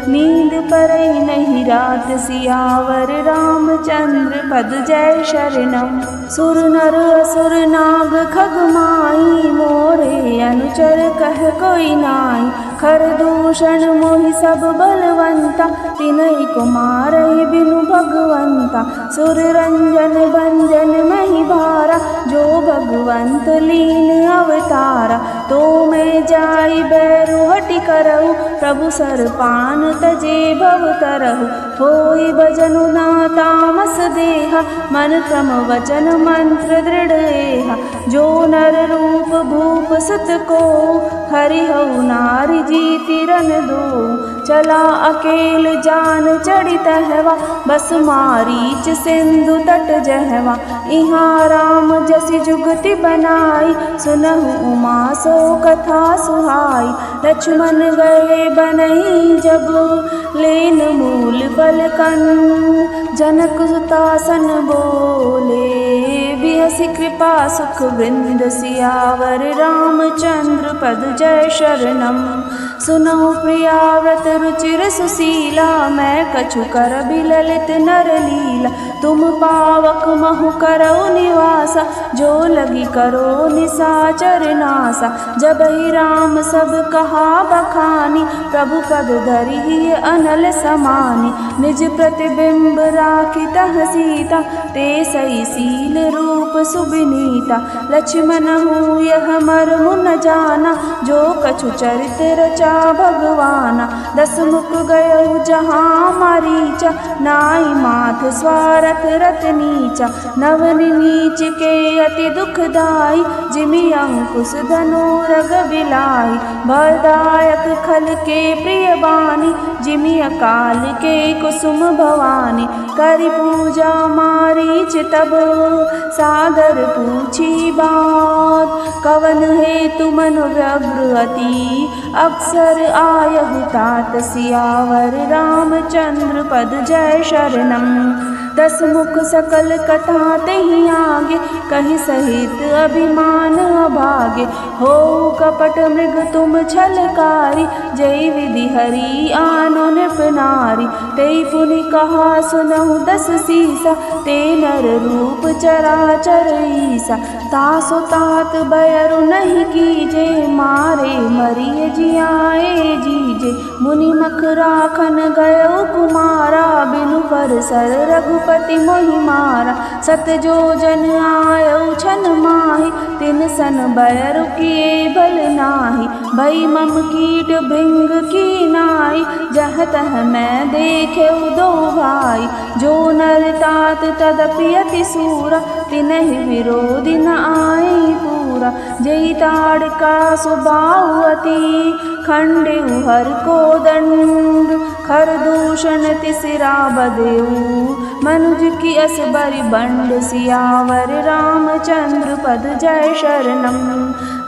नींद परई नहीं रात। सियावर रामचंद्र पद जय शरणम। सुर नर असुर नाग खग माही, मोरे अनुचर कह कोई नाई। खर दूषण मोहि सब बलवंता, तिनहि को मारहि बिनु भगवंता। सुर रंजन भंजन महि भारा, जो भगवंत लीन अवतारा। तो मैं जाई बैरु हटि करहु, प्रभु सर पान तजे भव तरहु। होई भजनु ना तामस देहा, मन क्रम वचन मंत्र दृढ़ एहा। जो नर रूप भूप सुत को, हरिहउ नारी जीति रन दो। चला अकेल जान चढ़ित हवा, बस मारीच सिंधु तट जहवा। इहाँ राम जसि जुगति बनाई, सुनहु उमा सो कथा सुहाई। लक्ष्मण गए बनहि जब, लेन मूल फल कन। जनक सुतासन बोले, बिहसि कृपा सुख वृंद। सियावर रामचंद्र पद जय शरणम। सुनहु प्रिया व्रत रुचिर सुशीला, मैं कछु कर बिललित नर लीला। तुम पावक महु करौ निवासा, जो लगी करो निसाचर नासा। जब ही राम सब कहा बखानी, प्रभु पद धरि अनल समानी। निज प्रतिबिंब राखी तह सीता, ते सही सील रूप सुबिनीता। लक्ष्मण हूँ यह मर्म न जाना, जो कछु चरित रचा भगवाना। दस मुख गयो जहाँ मारीचा, नाई माथ स्वारथ रत नीचा। नवनि नीच के अति दुखदाई, जिमि अंकुश धनु रग बिलाई। भयदायक खल के प्रिय बानी, जिमि अकाल के कुसुम भवानी। करि पूजा मारीच तब, सा सादर पूछी बात, कवन हेतु मन व्यग्र अति, अक्सर आयहु तात सियावर रामचंद्र पद जय शरणम। 10 मुख सकल कथा तेहि आगे, कहि सहित अभिमान अभागे। हो कपट मृग तुम छलकारी, जय विधि हरि आनो नृप नारी। तेई पुनि कहा सुनहु 10 सीसा, ते नर रूप चराचर ईसा। तासु तात बयरु नहीं कीजे, मारे मरिय जियाए जीजे। मुनि मख राखन गयो कुमारा, बिनु पर सर रघुपति मोहि मारा। 7 जोजन आयौ छन माहि, तिन सन बयरु किए बल नाही। भई मम कीट भृंग की नाई, जह तह मैं देखेउ दो भाई। जो नर तात तदपि अति सूरा, तिनहि विरोधि न आए पूरा। जई ताड़का सुबाहु अति, खंडेउ हर को दंड। खर दूषण तिसिरा बदेऊ, मनुज की अस बरि बंड। सियावर रामचंद्र पद जय शरणम।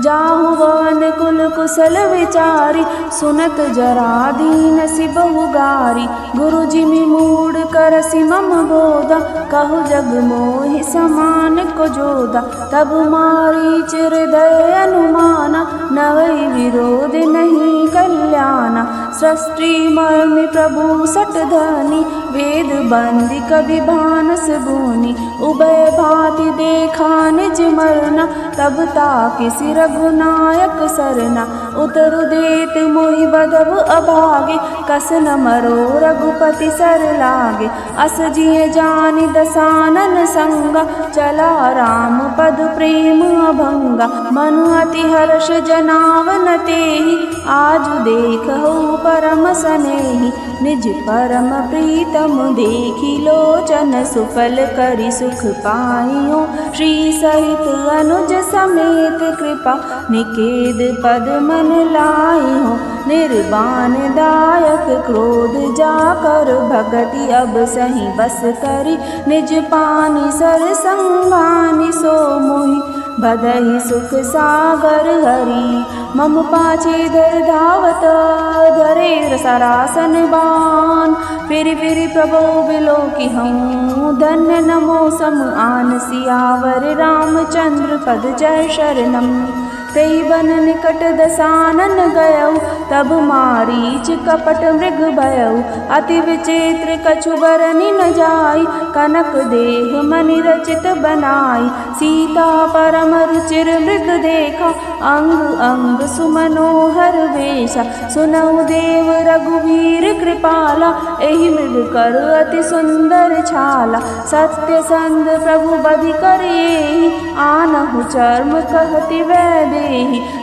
जाहु वन कुल कुशल विचारी, सुनत जरा दीन सि बहु गारी। गुरु जिमि मूड करसि मम बोधा, कहु जग मोहि समान को जोधा। तब मारीच हृदय अनुमाना, नवै विरोध नहीं कल्याणा। सृष्टि मर्मि प्रभु सट धनी, वेद बंदी कवि भानस गुनी। उभय भांति देखा निज मरना, तब ताकिसि रघुनायक सरना। उतरु देत मोहि बधब अभागे, कस न मरो रघुपति सर लागे। अस जिय जानि दसानन संगा, चला राम पद प्रेम अभंगा। मनु अति हर्ष जनावन तेहि, आजु देखहु परम सनेहि। निज परम प्रीतम देखि लोचन, सुफल करि सुख पाइयो। श्री सहित अनुज समेत कृपा, निकेद पद मन लाइयो। निर्वाण दायक क्रोध जाकर, भगति अब सही बस करी। निज पानि सर संभानि, सो मोहि भदहि सुख सागर हरि। मम पाछे धर धावत, धरे सरासन बान। फिरि फिरि प्रभु बिलोकि हऊँ, धन्य नमो सम आन। सियावर रामचंद्र पद जय शरणम। तेई बन निकट दसानन गयऊ, तब मारीच कपट मृग भयऊ। अति विचित्र कछु बरनि न जाई, कनक देह मनि रचित बनाई। सीता परम रुचिर मृग देखा, अंग अंग सुमनोहर वेशा। सुनहु देव रघुवीर कृपाला, एहि मृग कर अति सुंदर छाला। सत्य संद प्रभु बधि करेहि, आनहु चर्म कहति वैदेहि।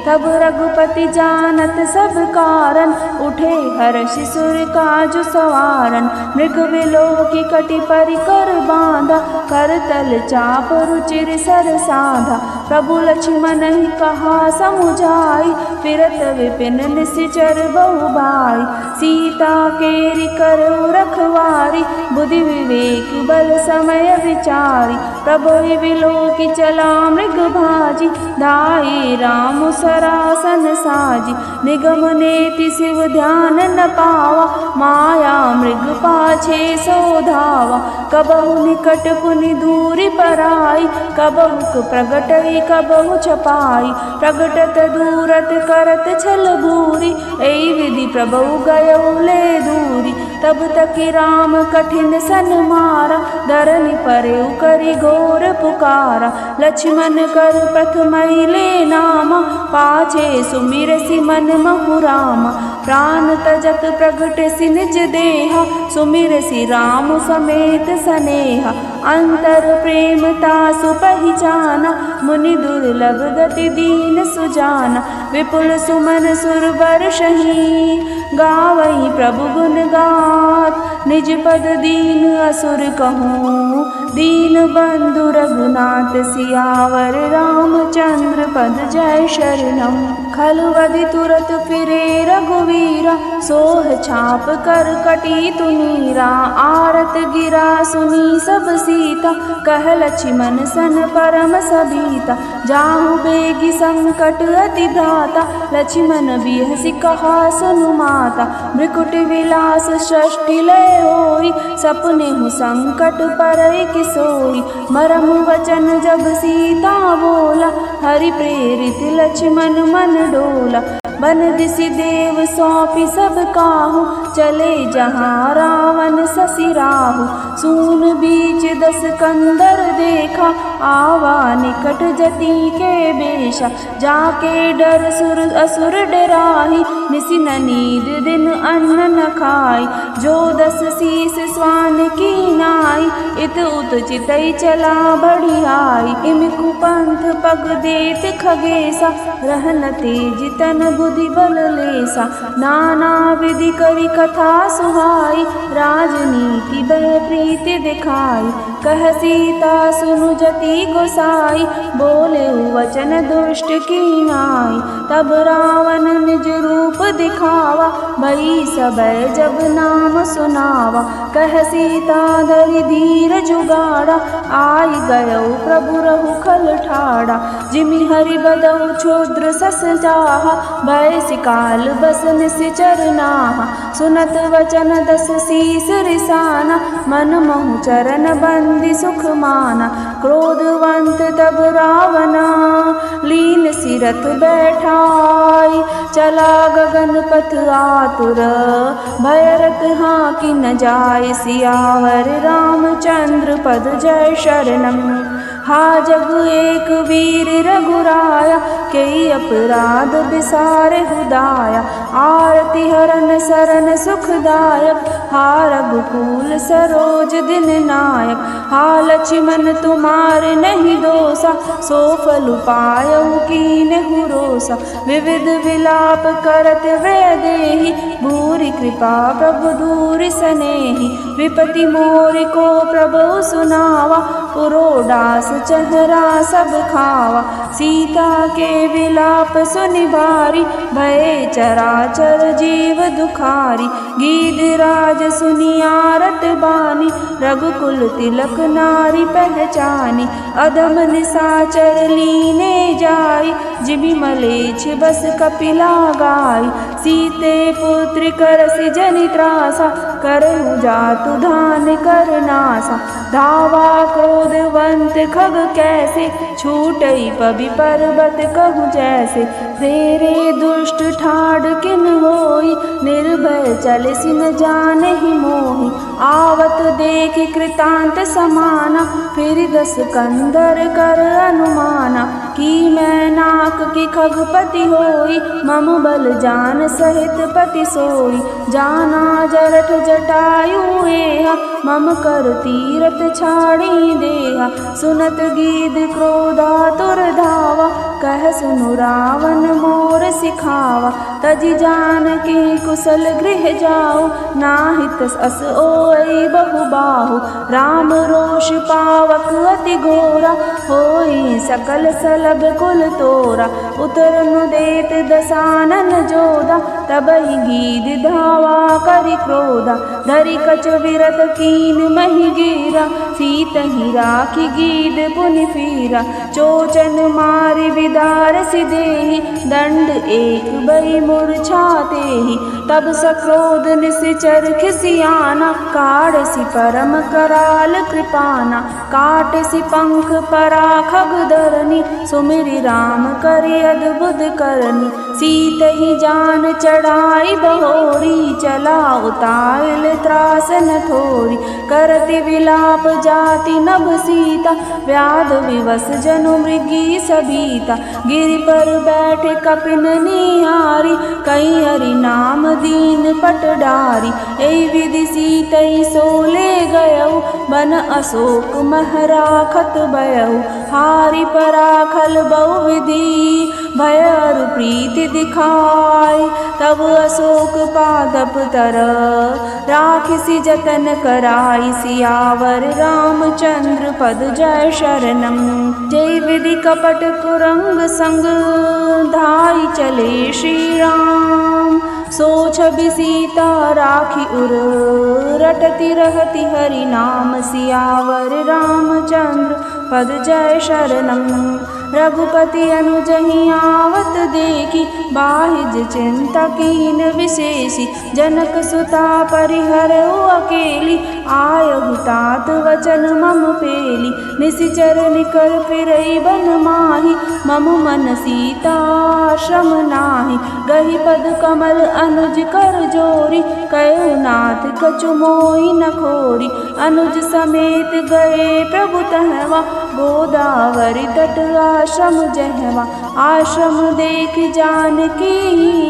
तब रघुपति जानत सब कारण, उठे हर्षि सुर काजु सवारन। मृग विलोकि कटि परिकर बांधा, करतल चाप रुचिर सर साधा। प्रभु लक्ष्मण ही कहा समुझाई, फिरत विपिन निशिचर बहु भाई। सीता केरि करऊ रखवारी, बुद्धि विवेक बल समय विचारी। प्रभु विलोकि चला मृग भाजी, धाई राम सरासन साजी। निगम नेति शिव ध्यान न पावा, माया मृग पाछे सो धावा। कबहु निकट पुनि दूरि पराई, कबहु प्रगटई कबहु छपाई। प्रगटत दूरत करत छल भूरि, एई विधि प्रभु गयऊ ले दूरि। तब तकि राम कठिन सन मारा, धरनि परेउ करि घोर पुकारा। लक्ष्मण कर प्रथमहि ले नामा, पाछे सुमिरसि मन महु रामा। प्राण तजत प्रगटसि निज देहा, सुमिरसि राम समेत सनेहा। अंतर प्रेम तासु पहिचाना, मुनि दुर्लभ गति दीन सुजाना। विपुल सुमन सुर बरषहि, गावई प्रभु गुण गात। निज पद दीन असुर कहूँ, दीन बंधु रघुनाथ। सियावर रामचंद्र पद जय शरणम। खलु बधि तुरत फिरे रघुवीरा, सोह छाप कर कटी तुनीरा। आरत गिरा सुनी सब सीता, कह लक्ष्मण सन परम सबीता। जाहु बेगी संकट अति भ्राता, लक्ष्मण बिहसि कहा सुनु माता। भृकुट विलास सृष्टि लय होई, सपने हु संकट परई किसोई। मरम वचन जब सीता बोला, हरि प्रेरित लक्ष्मण मन डोला। बन दिसि देव सौंपी सब काहू, चले जहाँ रावण ससि राहु। सून बीच दस कंदर देखा, आवा निकट जति के बेशा। जाके डर सुर असुर डराही, निसि न नींद दिन अन्न न खाई। जो दस शीस स्वान की नाई, इत उत चितई चला बढ़ियाई। इम कुपंथ पग देत खगेसा, रहन तेज तन बुद्धि बल लेसा। नाना विधि करी कथा सुहाई, राजनीति भय प्रीति दिखाई। कह सीता सुनु जति गोसाई, बोले वचन दुष्ट की नाई। तब रावण निज रूप दिखावा, भई सबय जब नाम सुनावा। कह सीता धरि धीर जुगाड़ा, आई गयो प्रभु रघुकुल ठाड़ा। जिमि हरि बदउ क्षुद्र सस जाहा, भय सिकाल बस निश्चर नाहा। सुनत वचन दस शीस रिसाना, मन महु चरण बंदी सुख माना। क्रोधवंत तब रावणा, लीन सिरथ बैठाई। चला गगन पथ आतुर, भयरत हाँकि न जाय। सियावर रामचंद्र पद जय शरणम। हा जग एक वीर रघुराया, कई अपराध बिसारे हुदाया। आरती हरन सरन सुखदायक, हा रघुकुल सरोज दिन नायक। हा लक्ष्मण तुम्हारे नहीं दोषा, सो फल पायऊ कीन्हु रोषा। विविध विलाप करत वे देहि, भूरि कृपा प्रभु दूरि सनेहि। विपति मोरि को प्रभु सुनावा, पुरोडास चहरा सब खावा। सीता के विलाप सुनि भारी, भये चराचर जीव दुखारी। गीधराज सुनि आरत बानी, रघुकुल तिलक नारी पहचानी। अधम निशाचर लीने जाई, जिमि मलेच्छ बस कपिला गाई। सीते पुत्र करसि जनि त्रासा, करहु जातु धान कर नासा। धावा क्रोधवंत खग कैसे, छूटई पबि पर्वत कहु जैसे। फेरे दुष्ट ठाड़ किन होई, निर्भय चलिसि न जानहि मोहि। आवत देखि कृतांत समाना, फिर दस कंदर कर अनुमाना। की मैं नाक की खगपति होई, मम बल जान सहित पति सोई। जाना जरठ जटायु एहा, मम कर तीरथ छाड़ी देहा। सुनत गीध क्रोधातुर धावा, कह सुनु रावण मोर सिखावा। तजि जानकी कुशल गृह जाऊ, नाहित अस ओई बहु बाहु। राम रोष पावक अति घोरा, होई सकल सलभ कुल तोरा। उतरनु देत दसानन जोधा, तबहि गीध धावा करि क्रोधा। धरि कच विरत कीन महि गिरा, सीतहि राखि गीध पुनि फिरा। चोचन मारि विदारसि देहि, दंड एक बई मूर्छा तेहि। तब सक्रोध निश्चर खिसियाना, काढ़सि परम कराल कृपाना। काटसि पंख परा खग धरनी, सुमिरि राम करि अद्भुत करनी। सीतहि जान चढ़ाई बहोरी, चला उतारिल त्रास न थोरी। करति विलाप जाति नभ सीता, व्याध विवश जनु मृगी सबीता। गिरि पर बैठे कपिन निहारी, कई हरि नाम दीन पटडारी। एहि विधि सीतई सोले गयऊ, बन अशोक मह राखत भयऊ। हारि पराखल बहु विधि, भय अरु प्रीति दिखाई। तब अशोक पादप तर, राखिसि जतन कराई। सियावर रामचंद्र पद जय शरणम। जय विधि कपट कुरंग संग, धाई चले श्री राम। सो छवि सीता राखी उर रटती रहती हरि नाम सियावर रामचंद्र पद जय शरणम। रघुपति अनुजहि आवत देखी बाहिज चिंता कीन विशेषी। जनक सुता परिहरऊ अकेली आयहु तात वचन मम पेली। निशिचर निकर फिरई बन माही मम मन सीता श्रम नाही। गही पद कमल अनुज कर जोरी कयो नाथ कछु मोहि न खोरी। अनुज समेत गए प्रभु तहवा गोदावरी तट आश्रम जहवा। आश्रम देख जानकी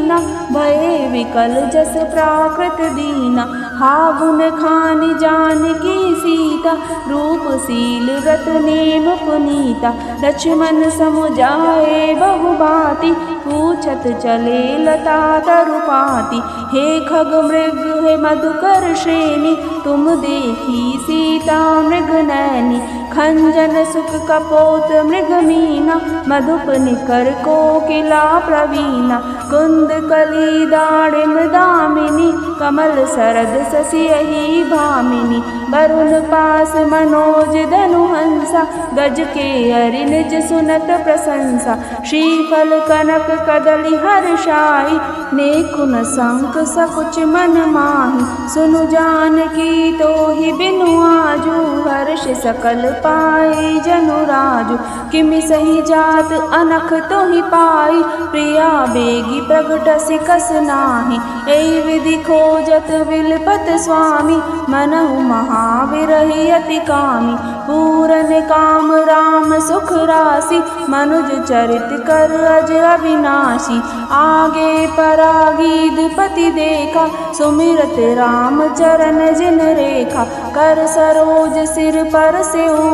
ना भये विकल जस प्राकृत दीना। हा गुण खानी जानकी सीता रूपशील व्रत नेम पुनीता। लक्ष्मण समुझाए बहु बाती पूछत चले लता तरुपाती। हे खग मृग हे मधुकर श्रेणी तुम देखी सीता मृग नैनी। खंजन सुख कपोत मृग मीना मधुप निकर कोकिला प्रवीणा। कुंद कली दाड़िम दामिनी कमल सरद ससियहि भामिनी। वरुण पास मनोज धनु हंसा गज के हरि निज सुनत प्रशंसा। श्रीफल कनक कदली हर्षाई नेकुन शंख सकुच मन माही। सुनु जानकी तोहि बिनु आजू हर्ष सकल पाई जनु राजू। किमि सही जात अनख तोहि पाई प्रिया बेगी प्रगटसि कस नाही। एहि विधि खोजत विलपत स्वामी मनहु महाविरहि अति कामी। पूरन काम राम सुख राशि मनुज चरित कर अज अविनाशी। आगे परागीद पति देखा सुमिरत राम चरण जिन रेखा। कर सरोज सिर पर सेऊ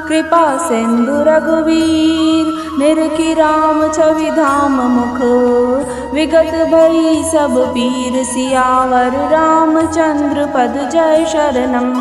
कृपा सिंधु रघुवीर। निरखी राम छवि धाम मुख विगत भई सब पीर। सियावर रामचंद्र पद जय शरणम।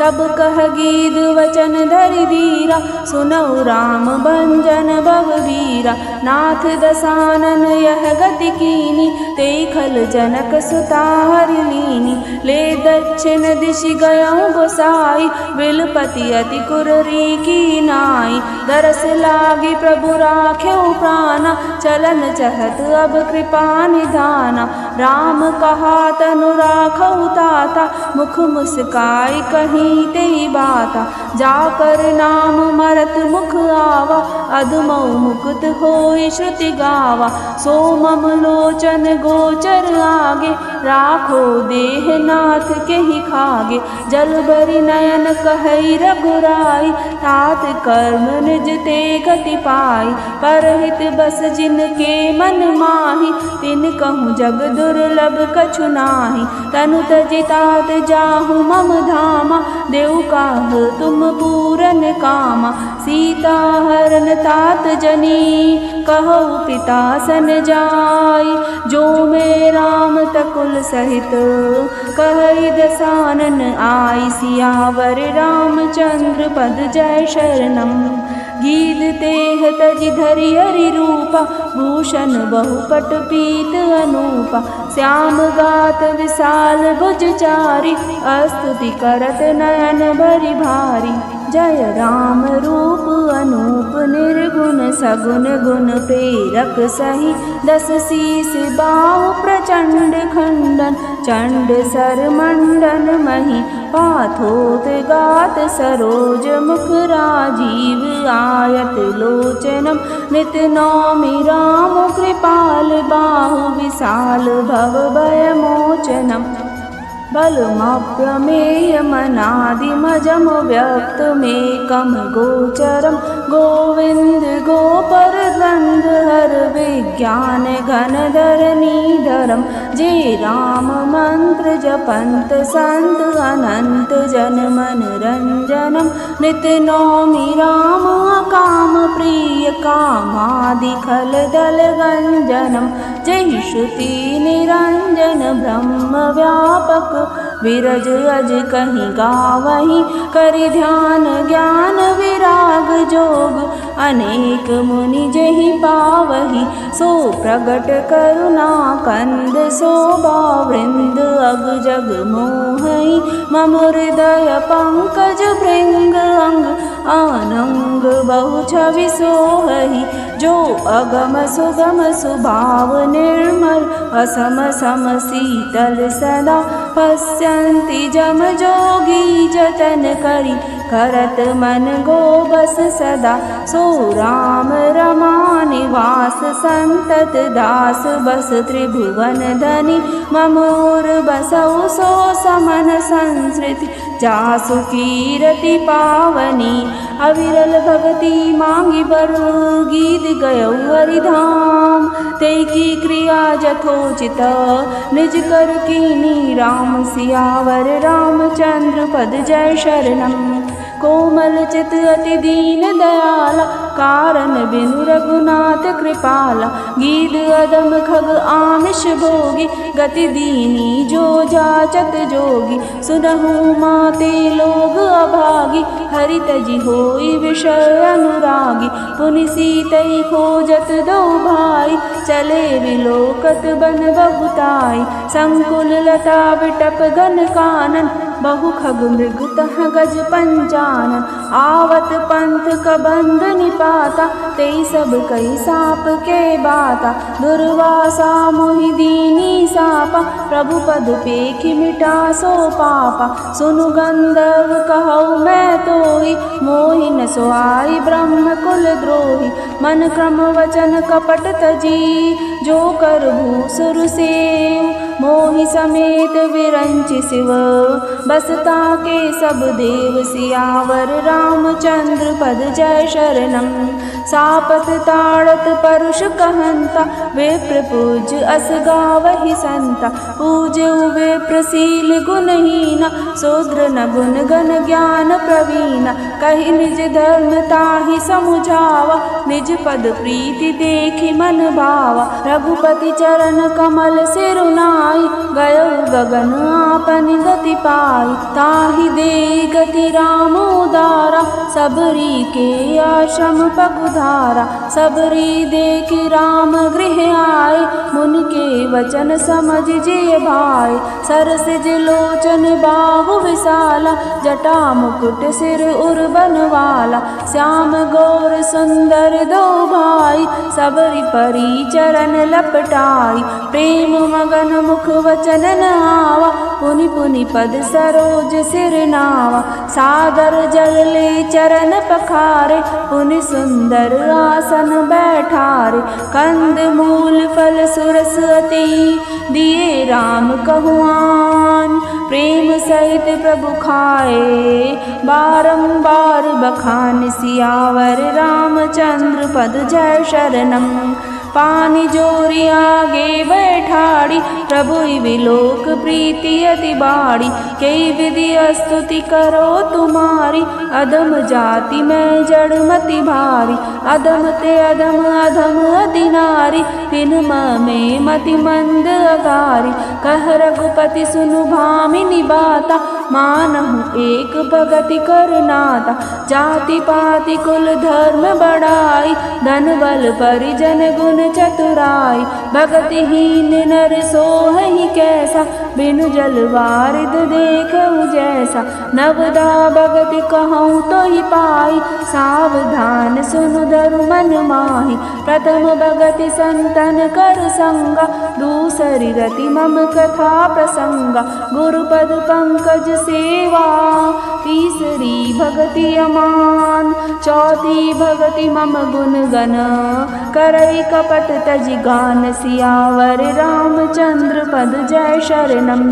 तब कह गीत वचन धरि धीरा सुनऊ राम भंजन भगवीरा। नाथ दसानन यह गति कीनी देखल जनक सुता हरि लीनी। ले दक्षिण दिश गयऊ गोसाई विलपति अति कुररी की नाई। दरस लागी प्रभु राख्यऊ प्राणा चलन चहत अब कृपा निधाना। राम कहा तनु राखऊ ताता मुख मुस्काई कहीं तेई बाता। जाकर नाम मरत मुख आवा अधमऊ मुकुत होई श्रुति गावा। सो मम लोचन गोचर आगे राखो देह नाथ के ही खागे। जल भरि नयन कहई रघुराई तात कर्म निज ते गति पाई। परहित बस जिनके मन माही तिन कहूँ जग दुर्लभ कछु नाही। तनु तजि तात जाहु मम धामा देव काह तुम पूरन कामा। सीता हरन तात जनी कहु पिता सन जाई। जो में राम तकुल सहित कहई दसानन आई। सियावर रामचंद्र पद जय शरणम। गीत तेह तजि धरि हरि रूपा भूषण बहुपट पीत अनूपा। श्याम गात विशाल भुज चारी अस्तुति करत नयन भरि भारी। जय राम रूप अनूप निर्गुण सगुण गुण प्रेरक सही। दस शीस बाहु प्रचंड खंडन चंड सर मंडन मही। पाथोत गात सरोज मुख राजीव आयत लोचनम। नित नौमि राम कृपाल बाहु विशाल भव भय मोचनम। बलमप्रमेय मनादिमजम व्यक्तमेकं गोचरं। गोविंद गोपर गंधर विज्ञान घनधरनीधरं। जे राम मंत्र जपंत संत अनंत जन मन रंजनम। नित नौमि राम काम प्रिय कामादि खल दल गंजनम। जय श्रुति निरंजन निरंजन ब्रह्म व्यापक, विरज अज कहीं गावहीं, करि ध्यान ज्ञान विराग जोग, अनेक मुनि जेहि पावहि, सो प्रगट करुणा कंद शोभा वृंद, अग जग मोहई मम हृदय पंकज भृंग अंग, आनंग बहु छवि सोहहि, जो अगम सुगम सुभाव निर्मल, असम सम शीतल सदा पश्यन्ति जम जोगी, जतन करि करत मन गो बस सदा, सो राम रमा निवास संतत दास, बस त्रिभुवन धनि ममोर बसौ, सो समन संस्कृति जासु कीरति पावनी, अविरल भगति मांगी बर गीत गयौ हरिधाम, ते की क्रिया जथोचित निज कर कीनी, राम सियावर रामचंद्र पद जय शरणम, कोमल चित अति दीन दयाला, कारण बिनु रघुनाथ कृपाला, गीत अदम खग आमिष भोगी, गति दीनी जो जाचत जोगी, सुनहु माते लोग अभागी, हरि तजि होई विषय अनुरागी, पुनि सीतई खोजत दो भाई, चले विलोकत बन बहुताई, संकुल लता विटप घन कानन, बहु खग मृग तह गज पंचानन, आवत पंथ कबंध निपाता, ते सब कई साप के बाता, दुर्वासा मोहि दीनी सापा, प्रभु पद पेखि मिटा सो पापा, सुनु गंधर्व कहौ मैं तोहि, मोहि न सोहाई ब्रह्म कुल द्रोही, मन क्रम वचन कपट तजी, जो कर भूसुर सेव, मोहि समेत विरंचि शिव, बसता के सब देव, सियावर रामचंद्र पद जय शरणम, सापत ताड़त परुष कहंता, विप्र पूज्य अस गावहि संता, पूज्य विप्र शील गुणहीना, शूद्र न गुण गण ज्ञान प्रवीणा, कहि निज धर्म ताहि समुझावा, निज पद प्रीति देखि मन भावा, रघुपति चरण कमल सिरुनाई, गयौ गगन आपन गति पाई, ताहि दे गति राम उदारा, सबरी के आश्रम पगुधारा, सबरी देखि राम गृह आए, मुनि के वचन समझ जिय भाई, सरसिज लोचन बाहु विशाला, जटा मुकुट सिर उर बनवाला, श्याम गौर सुंदर दो भाई, सबरी परी चरण लपटाई, प्रेम मगन मुख वचन न आवा, पुनि पुनि पद सरोज सिर नावा, सादर जल ले चरण पखारे, पुनि सुंदर आसन बैठारे, कंद मूल फल सुरस अति, दिए राम कहुआन, प्रेम सहित प्रभु खाए, बारंबार बखान, सियावर रामचंद्र पद जय शरणम, पानी जोरी आगे बैठाड़ी, प्रभु विलोक प्रीति अति बाड़ी, कई विधि स्तुति करो तुम्हारी, अधम जाति में जड़ मति भारी, अधम ते अधम अधम अति नारी, तिन में मति मंद अगारी, कह रघुपति सुनु भामिनी बाता, मानहु एक भगति करनाता, जाति पाति कुल धर्म बढ़ाई, धन बल परिजन गुण चतुराई, भगतिहीन नर सोहहि कैसा, बिनु जल वारिद देखऊ जैसा, नवदा भगति कहूँ तो ही पाई, सावधान सुनु धरु मन माही, प्रथम भगति संतन कर संगा, दूसरी रति मम कथा प्रसंगा, गुरुपद पंकज सेवा, तीसरी भगति अमान, चौथी भगति मम गुण गण, करई कपट तजि गान, सियावर रामचंद्र पद जय शरणम,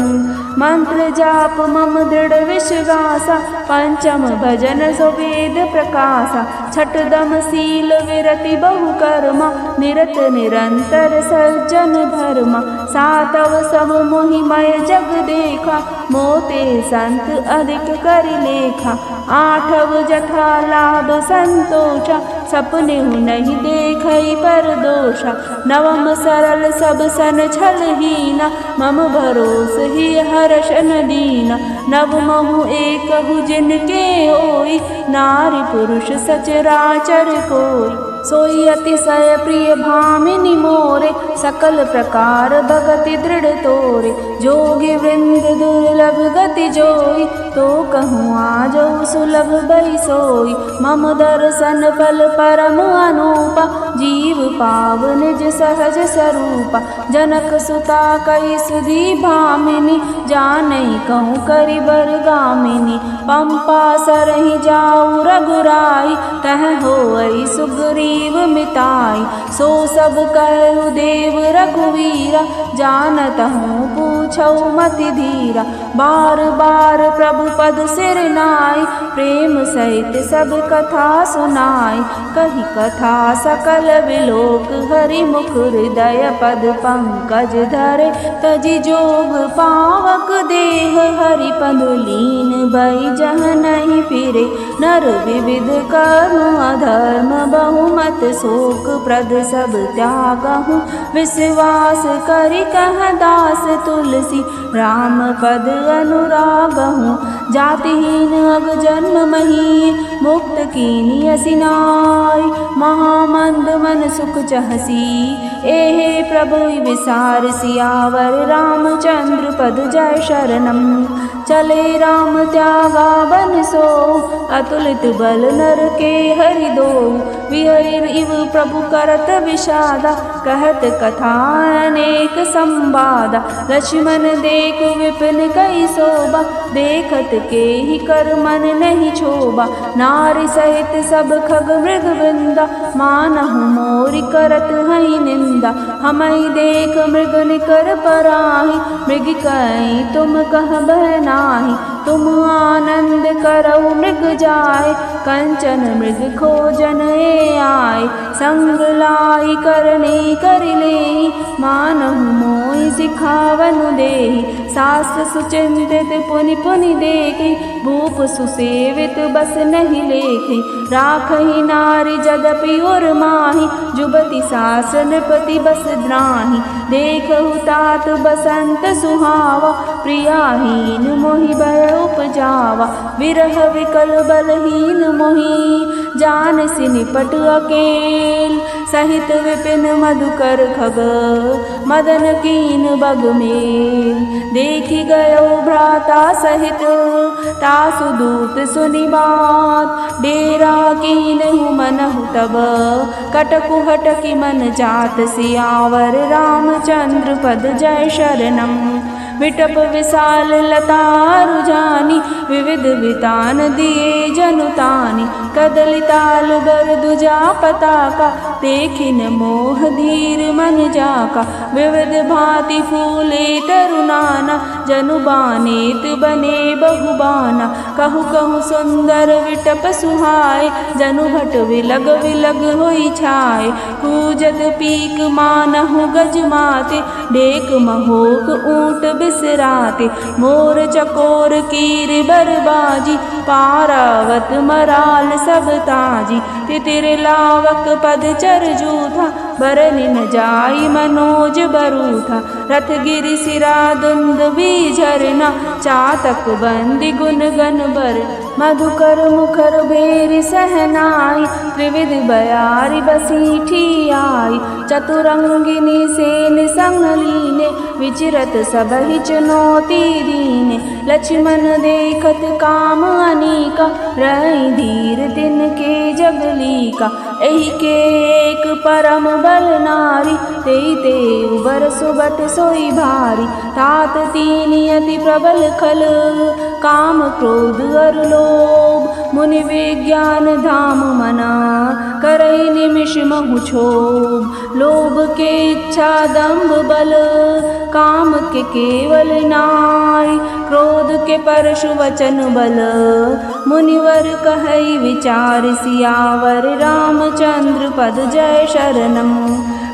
मंत्र जाप मम दृढ़ विश्वासा, पंचम भजन सुवेद प्रकाशा, छठदम शील विरति बहु कर्मा, निरत निरंतर सज्जन धर्मा, सातव सब मोहिमय जग देखा, मोते संत अधिक करि लेखा, आठव जथा लाभ संतोषा, सपने नहीं देखई पर दोषा। नवम सरल सब सन छलहीना, मम भरोस ही हर्षन दीना। नव महु एकहु जिनके होई, नारी पुरुष सचराचर कोई। सोई अतिशय प्रिय भामिनी मोरे, सकल प्रकार भगति दृढ़ तोरे। जोगी वृंद दुर्लभ गति जोई, तो कहूँ आजो सुलभ बई सोई। मम दर्शन फल परम अनूपा, जीव पाव निज सहज स्वरूपा। जनक सुता कई सुधी भामिनी, जानई कहूँ करि बर गामिनी। पंपा सरहि जाऊ रघुराई, तह होई सुग्रीव मिताई। सो सब कहु देव रघुवीरा, जानत हूँ पूछऊ मति धीरा। बार बार प्रभु पद सिर नाई, प्रेम सहित सब कथा सुनाई। कही कथा सकल विलोक, हरि मुख हृदय पद पंकज धरे। तजि जोग पावक देह, हरि पद लीन भई जह नहीं फिरे। नर विविध कर्म अधर्म, बहुमत शोक प्रद सब त्यागहु। विश्वास करि कह दास तुलसी, राम पद अनुरागहु। जातिहीन अग जन्म मही, मुक्त कीनी असिनाई। महामंद मन सुख चहसी, एहे प्रभु विसार। सियावर रामचंद्र पद जय शरणम। चले राम त्यागा बन सो, अतुलित बल नर के हरि दो। विहरि इव प्रभु करत विषादा, कहत कथा अनेक संवादा। लक्ष्मण देख विपिन कई शोभा, देखत के ही कर मन नहीं क्षोभा। नारी सहित सब खग मृग वृंदा, मानहु मोरि करत हई निंदा। हमई देख मृग निकर पराहि, मृग कई तुम कह बहनाहि। तुम आनंद करऊ मृग जाय, कंचन मृग खोजन ए आय। संग लाई करने कर लेहि, मानहु मोहि सिखावनु देहि। शास्त्र सुचिंतित पुनि पुनि देखि, भूप सुसेवित बस नहीं लेखि। राखहि नारी जदपि उर माहि, जुबति शास्त्र नृपति बस द्राहि। देखहु तात बसंत सुहावा, प्रियाहीन मोहि भय उपजावा। विरह विकल बलहीन मोहि, जानसि निपट अकेल। सहित विपिन मधुकर खग, मदन कीन बग मेल। देखि गयो भ्राता सहित, तासु दूत सुनि बात। डेरा कीनहु मनहु तब, कटकु हटकि मन जात। सियावर रामचंद्र पद जय शरणम। विटप विशाल लतारु जानी, विविध वितान दिए जनुतानी। कदली ताल बर दुजा पताका, देखिन मोह धीर मन जाका। विविध भांति फूले तरुनाना, जनु बानेत बने बहुबाना। कहु कहु सुंदर विटप सुहाय, जनु भट विलग विलग होई छाय। कूजत पीक मानहु गज माते, डेक महोक ऊंट बिसराते। मोर चकोर कीर बरबाजी, पारावत मराल सब ताजी। तितिर लावक पद चर जूथा, बरनि न जाई मनोज बरूथा। रथ गिरि सिरा दुंदुभि झरना, चातक बंदी गुन गन बर। मधुकर मुखर भेरि सहनाई, त्रिविध बयारी बसीठी आई। चतुरंगिनी सेन संग लीने, विचरत सबहि चुनौती दीने। लक्ष्मण देखत काम अनीका, रही धीर तिनके जगलीका। एहि के एक परम बल नारी, तेई तेउ बर सुबट सोई भारी। तात तीनि अति प्रबल खल, काम क्रोध अर लोभ। मुनि विज्ञान धाम मना, करई निमिष महु क्षोभ। लोभ के इच्छा दंभ बल, काम के केवल नाई। क्रोध के परशु वचन बल, मुनिवर कहई विचार। सियावर रामचंद्र पद जय शरणम।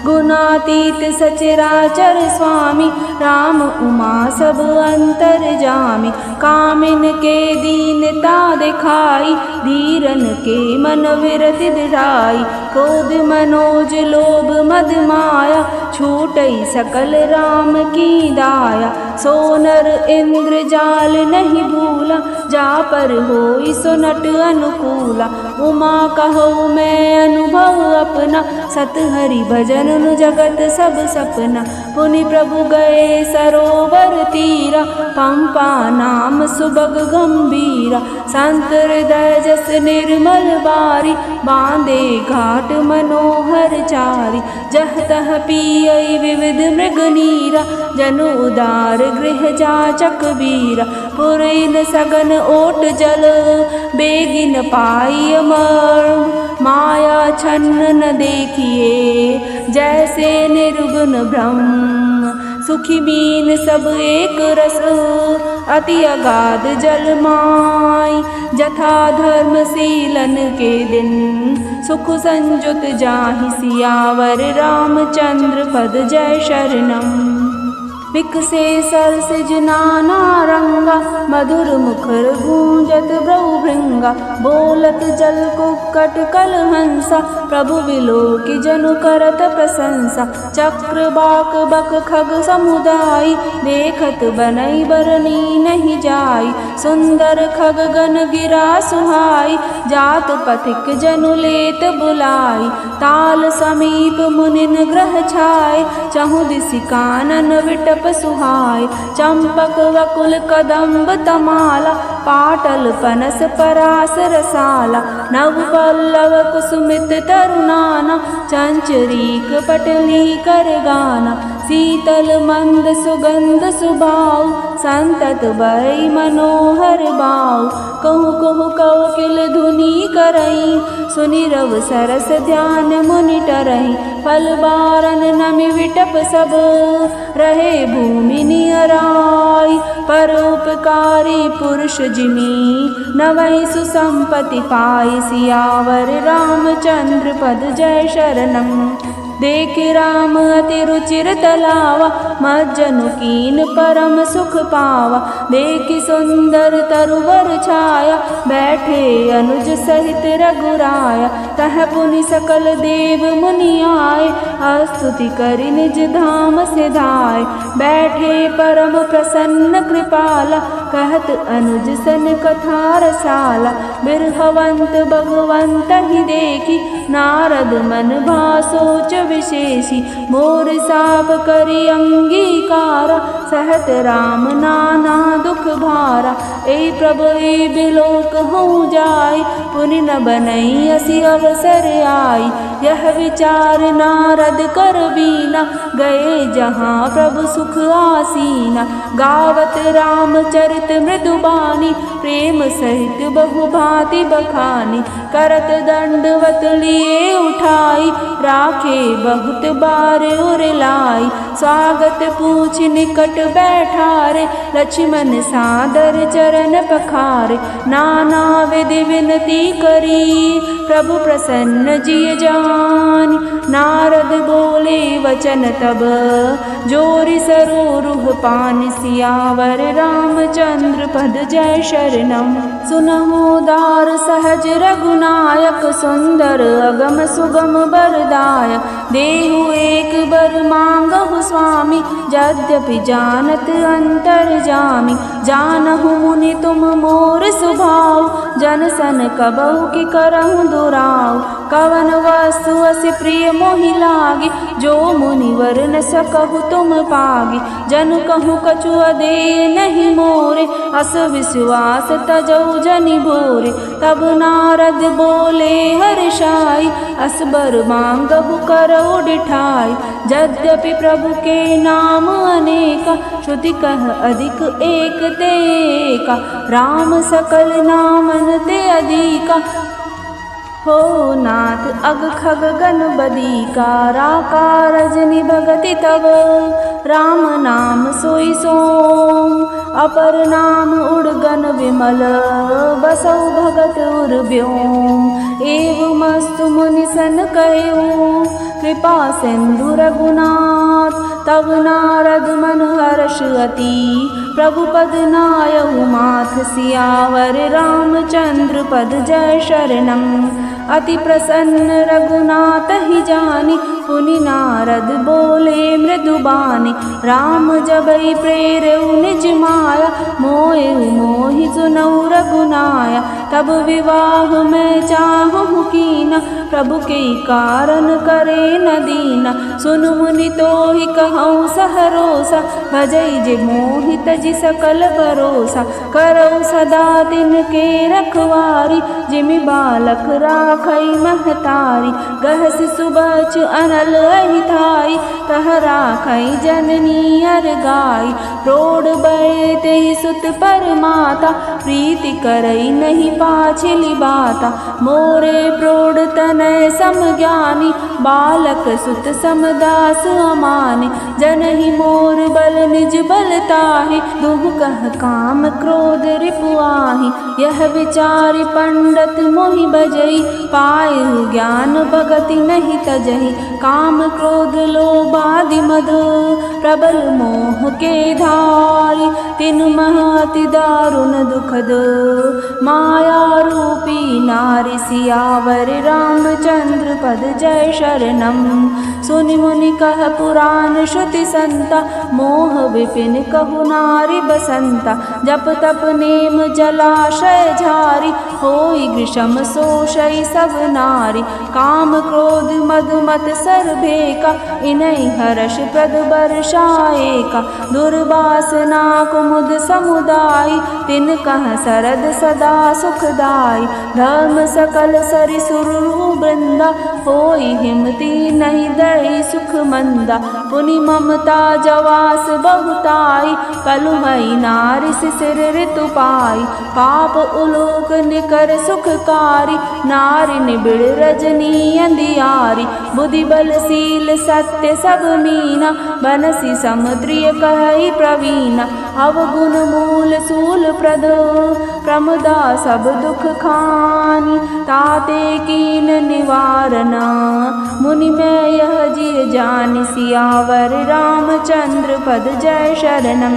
गुणातीत सचराचर स्वामी, राम उमा सब अंतर जामी। कामिन के दीनता दिखाई, धीरन के मन विरति दिढ़ाई। क्रोध मनोज लोभ मद माया, छूटई सकल राम की दाया। सोनर इंद्र जाल नहीं भूला, जा पर होई सो नट अनुकूला। उमा कहो मैं अनुभव अपना, सत हरि भजन जगत सब सपना। पुनि प्रभु गए सरोवर तीरा, पंपा नाम सुबग गंभीरा। संत हृदय जस निर्मल बारी, बांधे घाट मनोहर चारी। जह तह पियई विविध मृग नीरा, जनु उदार गृह जाचक बीरा। पुरैन सगन ओट जल, बेगिन पाई अमर। माया छन्न न देखिए, जैसे निर्गुण ब्रह्म। सुखी बीन सब एक रस, अति अगाध जल माई। जथा धर्म सीलन के दिन, सुख संजुत जाहि सियावर। रामचंद्र पद जय शरणम। विकसे सरसिज नाना रंगा, मधुर मुखर गूंजत ब्रह्मभृंगा। बोलत जल कुक्कट कल हंसा, प्रभु विलोकि जनु करत प्रशंसा। चक्र बाक बक खग समुदाय, देखत बनई बरनी नहीं जाई। सुंदर खग गन गिरा सुहाई, जात पथिक जनु लेत बुलाई। ताल समीप मुनिन ग्रह छाय, चहु दिसि कानन विटप सुहाय। चंपक वकुल कदम्ब तमाला, पाटल पनस परास रसाला। नव पल्लव कुसुमित तरुनाना, चंचरीक पटली कर गाना। शीतल मंद सुगंध सुभाव, संतत बरई मनोहर बाव। कहु कहु कौकिल धुनि करई, सुनि रव सरस ध्यान मुनि टरई। फल बारन नमि विटप सब, रहे भूमि नियराई। परोपकारी पुरुष जिमी, नवै सुसंपत्ति पाई। सियावर रामचंद्र पद जय शरणम। देख राम अति रुचिर तलावा, मज्जनु कीन परम सुख पावा। देखि सुंदर तरुवर छाया, बैठे अनुज सहित रघुराया। तह पुनि सकल देव मुनि आए, स्तुति करि निज धाम सिधाय। बैठे परम प्रसन्न कृपाला, कहत अनुज सन कथा रसाला। बिरहवंत भगवंत ही देखी, नारद मन भा सोच विशेषी। मोर साप करि अंगीकारा, सहत राम नाना दुख भारा। ए प्रभु ए बिलोक हूँ जाय, पुनि न बनई असी अवसर आई। यह विचार नारद कर बीना, गए जहाँ प्रभु सुख आसीना। गावत रामचरित मृदुबानी, प्रेम सहित बहु भांति बखानी। करत दंडवत लिए उठाई, राखे बहुत बार उरलाई। स्वागत पूछ निकट बैठारे, लक्ष्मण सादर चरण पखारे। नाना विधि विनती करी, प्रभु प्रसन्न जिय जानी। नारद बोले वचन तब, जोरि सरोरुह पानि। सियावर रामचंद्र पद जय शरणम। सुनहु दार सहज रघुनायक, सुंदर अगम सुगम बरदायक। देहु एक बर मांगहु स्वामी, यद्यपि जानत अंतर जामी। जानहु मुनि तुम मोर सुभाव, जन सन कबहु की करहु दुराव। कवन वस्तु अति प्रिय मोहि लागी, जो मुनिवर न सकहु तुम पागी। जन कहु कछु अदेय नहीं मोरे, अस विश्वास तजौ जनि भोरे। तब नारद बोले हर्षाई, असबर मांगहु करौ डिठाई। यद्यपि प्रभु के नाम अनेका, श्रुति कह अधिक एक ते एका। राम सकल नामन ते अधिका, हो नाथ अग खग गण बदी काराकार जनि भगति तव राम नाम सोई सोम अपर नाम उड़गन विमल बसौ भगत उर व्योम एव मस्तु मुनि सन कहो कृपा सिंधु रघुनाथ तब नारद मन हर्ष अति प्रभु पद नायहु माथ सियावर रामचंद्र पद जय शरणम अति प्रसन्न रघुनाथ ही जानी पुनि नारद बोले मृदुबानी राम जबई प्रेरऊ निज माया मोहि मोहि सुनऊ रघुनाया तब विवाह मैं चाहूँ कीना प्रभु के कारण करे न दीना सुन मुनि तो ही कहूँ सहरोसा भजई जे मोहित जी सकल भरोसा करऊ सदा तिनके रखवारी जिमि बालक राखई महतारी गहस सुबच अनल अहिताई तह राखई जननी अर गाई रोड बड़े ते सुत पर माता प्रीति करई नहीं पाछिली बाता मोरे प्रोड तनय सम ज्ञानी बालक सुत समदास अमानि जनहि मोर बल निज बल ताहि दुह कह काम क्रोध रिपुआहि यह विचारि पंडित मोहि बजई पायहु ज्ञान भगति नहीं तजहि काम क्रोध लोभ आदि मद प्रबल मोह के धारी तिनु महति दारुण दुखद माया रूपी नारी सियावर रामचंद्र पद जय शरणम सुनि मुनि कह पुराण श्रुति संता मोह विपिन कहु नारी बसंता जप तप नेम जलाशय झारी होई ग्रीष्म शोषई सब नारी काम क्रोध मद मत सर्भे का इनहि हर्ष प्रद बरसाए का दुर्वासना कुमुद समुदाय तिन कह सरद सदा सुखदाई धर्म सकल सरिसुर वृंदा होई हिमती नहीं दई सुख मंदा पुनि ममता जवास बहुताई पलुहई नारी सिर ऋतु पाई पाप उलोक निकर सुखकारी नारी निबिड़ रजनी अंधियारी बुद्धि बलशील सत्य सब मीना बनसी समुद्रिय कहई प्रवीणा अवगुण मूल सूल प्रद प्रमुदा सब दुख खानी ताते कीन निवारना मुनि मैं यह जिय जानि सियावर रामचंद्र पद जय शरणम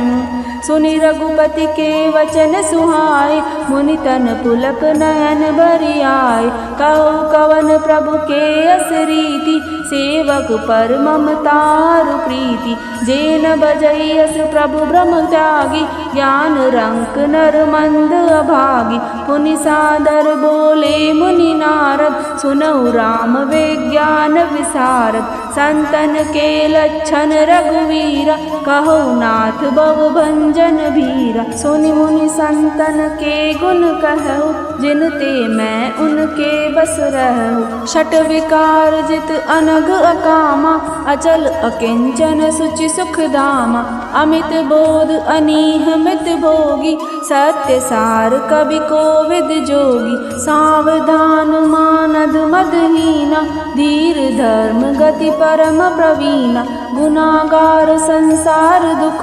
सुनि रघुपति के वचन सुहाए मुनि तन पुलक नयन बरियाए कहो कवन प्रभु के अस रीति सेवक पर ममतारु प्रीति जेन बजैयस प्रभु ब्रह्म त्यागी ज्ञान रंक नर मंद अभागी पुनि सादर बोले मुनि नारद सुनऊ राम विज्ञान विसारद संतन के लक्षण रघुवीरा कहो नाथ भव भंजन भीरा सुनि मुनि संतन के गुण कहु जिन ते मैं उनके बस रहु छठ विकार जित अनग अकामा अचल अकिंचन सुचि सुख धामा अमित बोध अनीह मित भोगी सत्य सार कवि कोविद जोगी सावधान मानद मदहीना धीर धर्म गति परम प्रवीणा गुनागार संसार दुख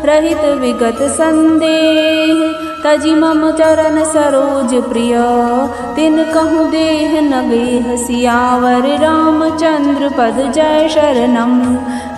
रहित विगत संदेह तजि मम चरण सरोज प्रिय तिन कहु देह नगेह सियावर रामचंद्र पद जय शरणम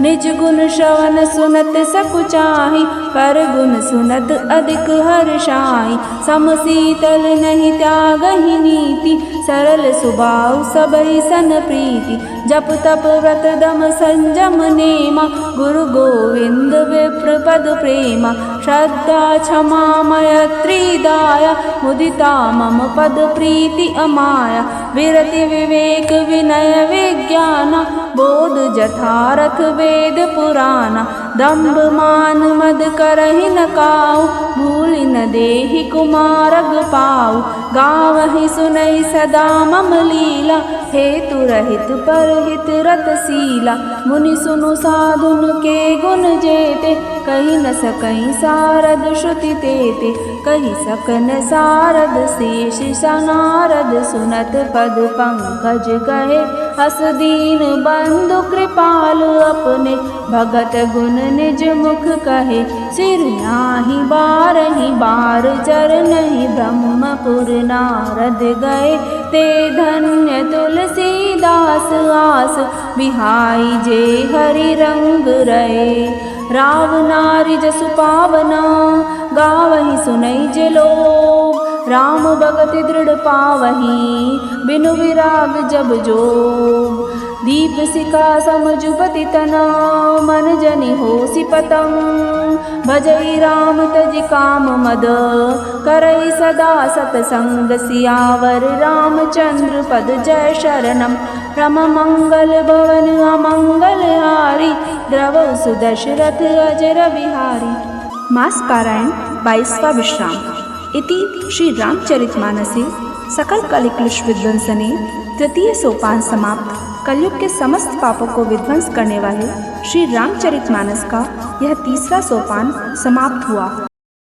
निज गुण श्रवण सुनत सकुचाहि पर गुण सुनत अधिक हर्षाहि सम शीतल नहीं त्यागहि नीति सरल सुभाव सबहि सन प्रीति जप तप व्रत दम संजम नेमा गुरु गोविंद विप्र पद प्रेमा श्रद्धा क्षमा मैत्री दाया मुदिता मम पद प्रीति अमाया विरति विवेक विनय विज्ञान बोध जथारथ वेद पुराण दंभ मान मद करहि न काऊ भूल न देहि कुमारग पाऊ गावहि सुनई सदा मम लीला, हेतु रहित परहित रतशीला। मुनि सुनु साधुन के गुण जेते, कही न सकई सारद श्रुति तेते। कही सकन सारद शेष नारद, सुनत पद पंकज कहे। हस दीन बंधु कृपाल अपने, भगत गुण निज मुख कहे। सिर नाहि बारहि बार चरनहि, ब्रह्मपुर नारद गए। ते धन्य तुलसीदास आस, बिहाई जे हरि रंग रहे। राव नारी जसु पावना, गावहि सुनई जे लोग। राम भगति दृढ़ पावही, बिनु विराग जब जोग। दीप सिका समझुपति तना, मन जनि होसि पतंग। भजई राम तजि काम मद, करई सदा सतसंग। सियावर रामचंद्र पद जय शरणम, रम मंगल भवन अमंगल हारी। द्रवौ सुदशरथ अजर बिहारी। मास पारायण 22वां विश्राम। इति श्री रामचरितमानसे सकल कलिक्लिश विध्वंसने तृतीय सोपान समाप्त। कलयुग के समस्त पापों को विध्वंस करने वाले श्री रामचरितमानस का यह तीसरा सोपान समाप्त हुआ।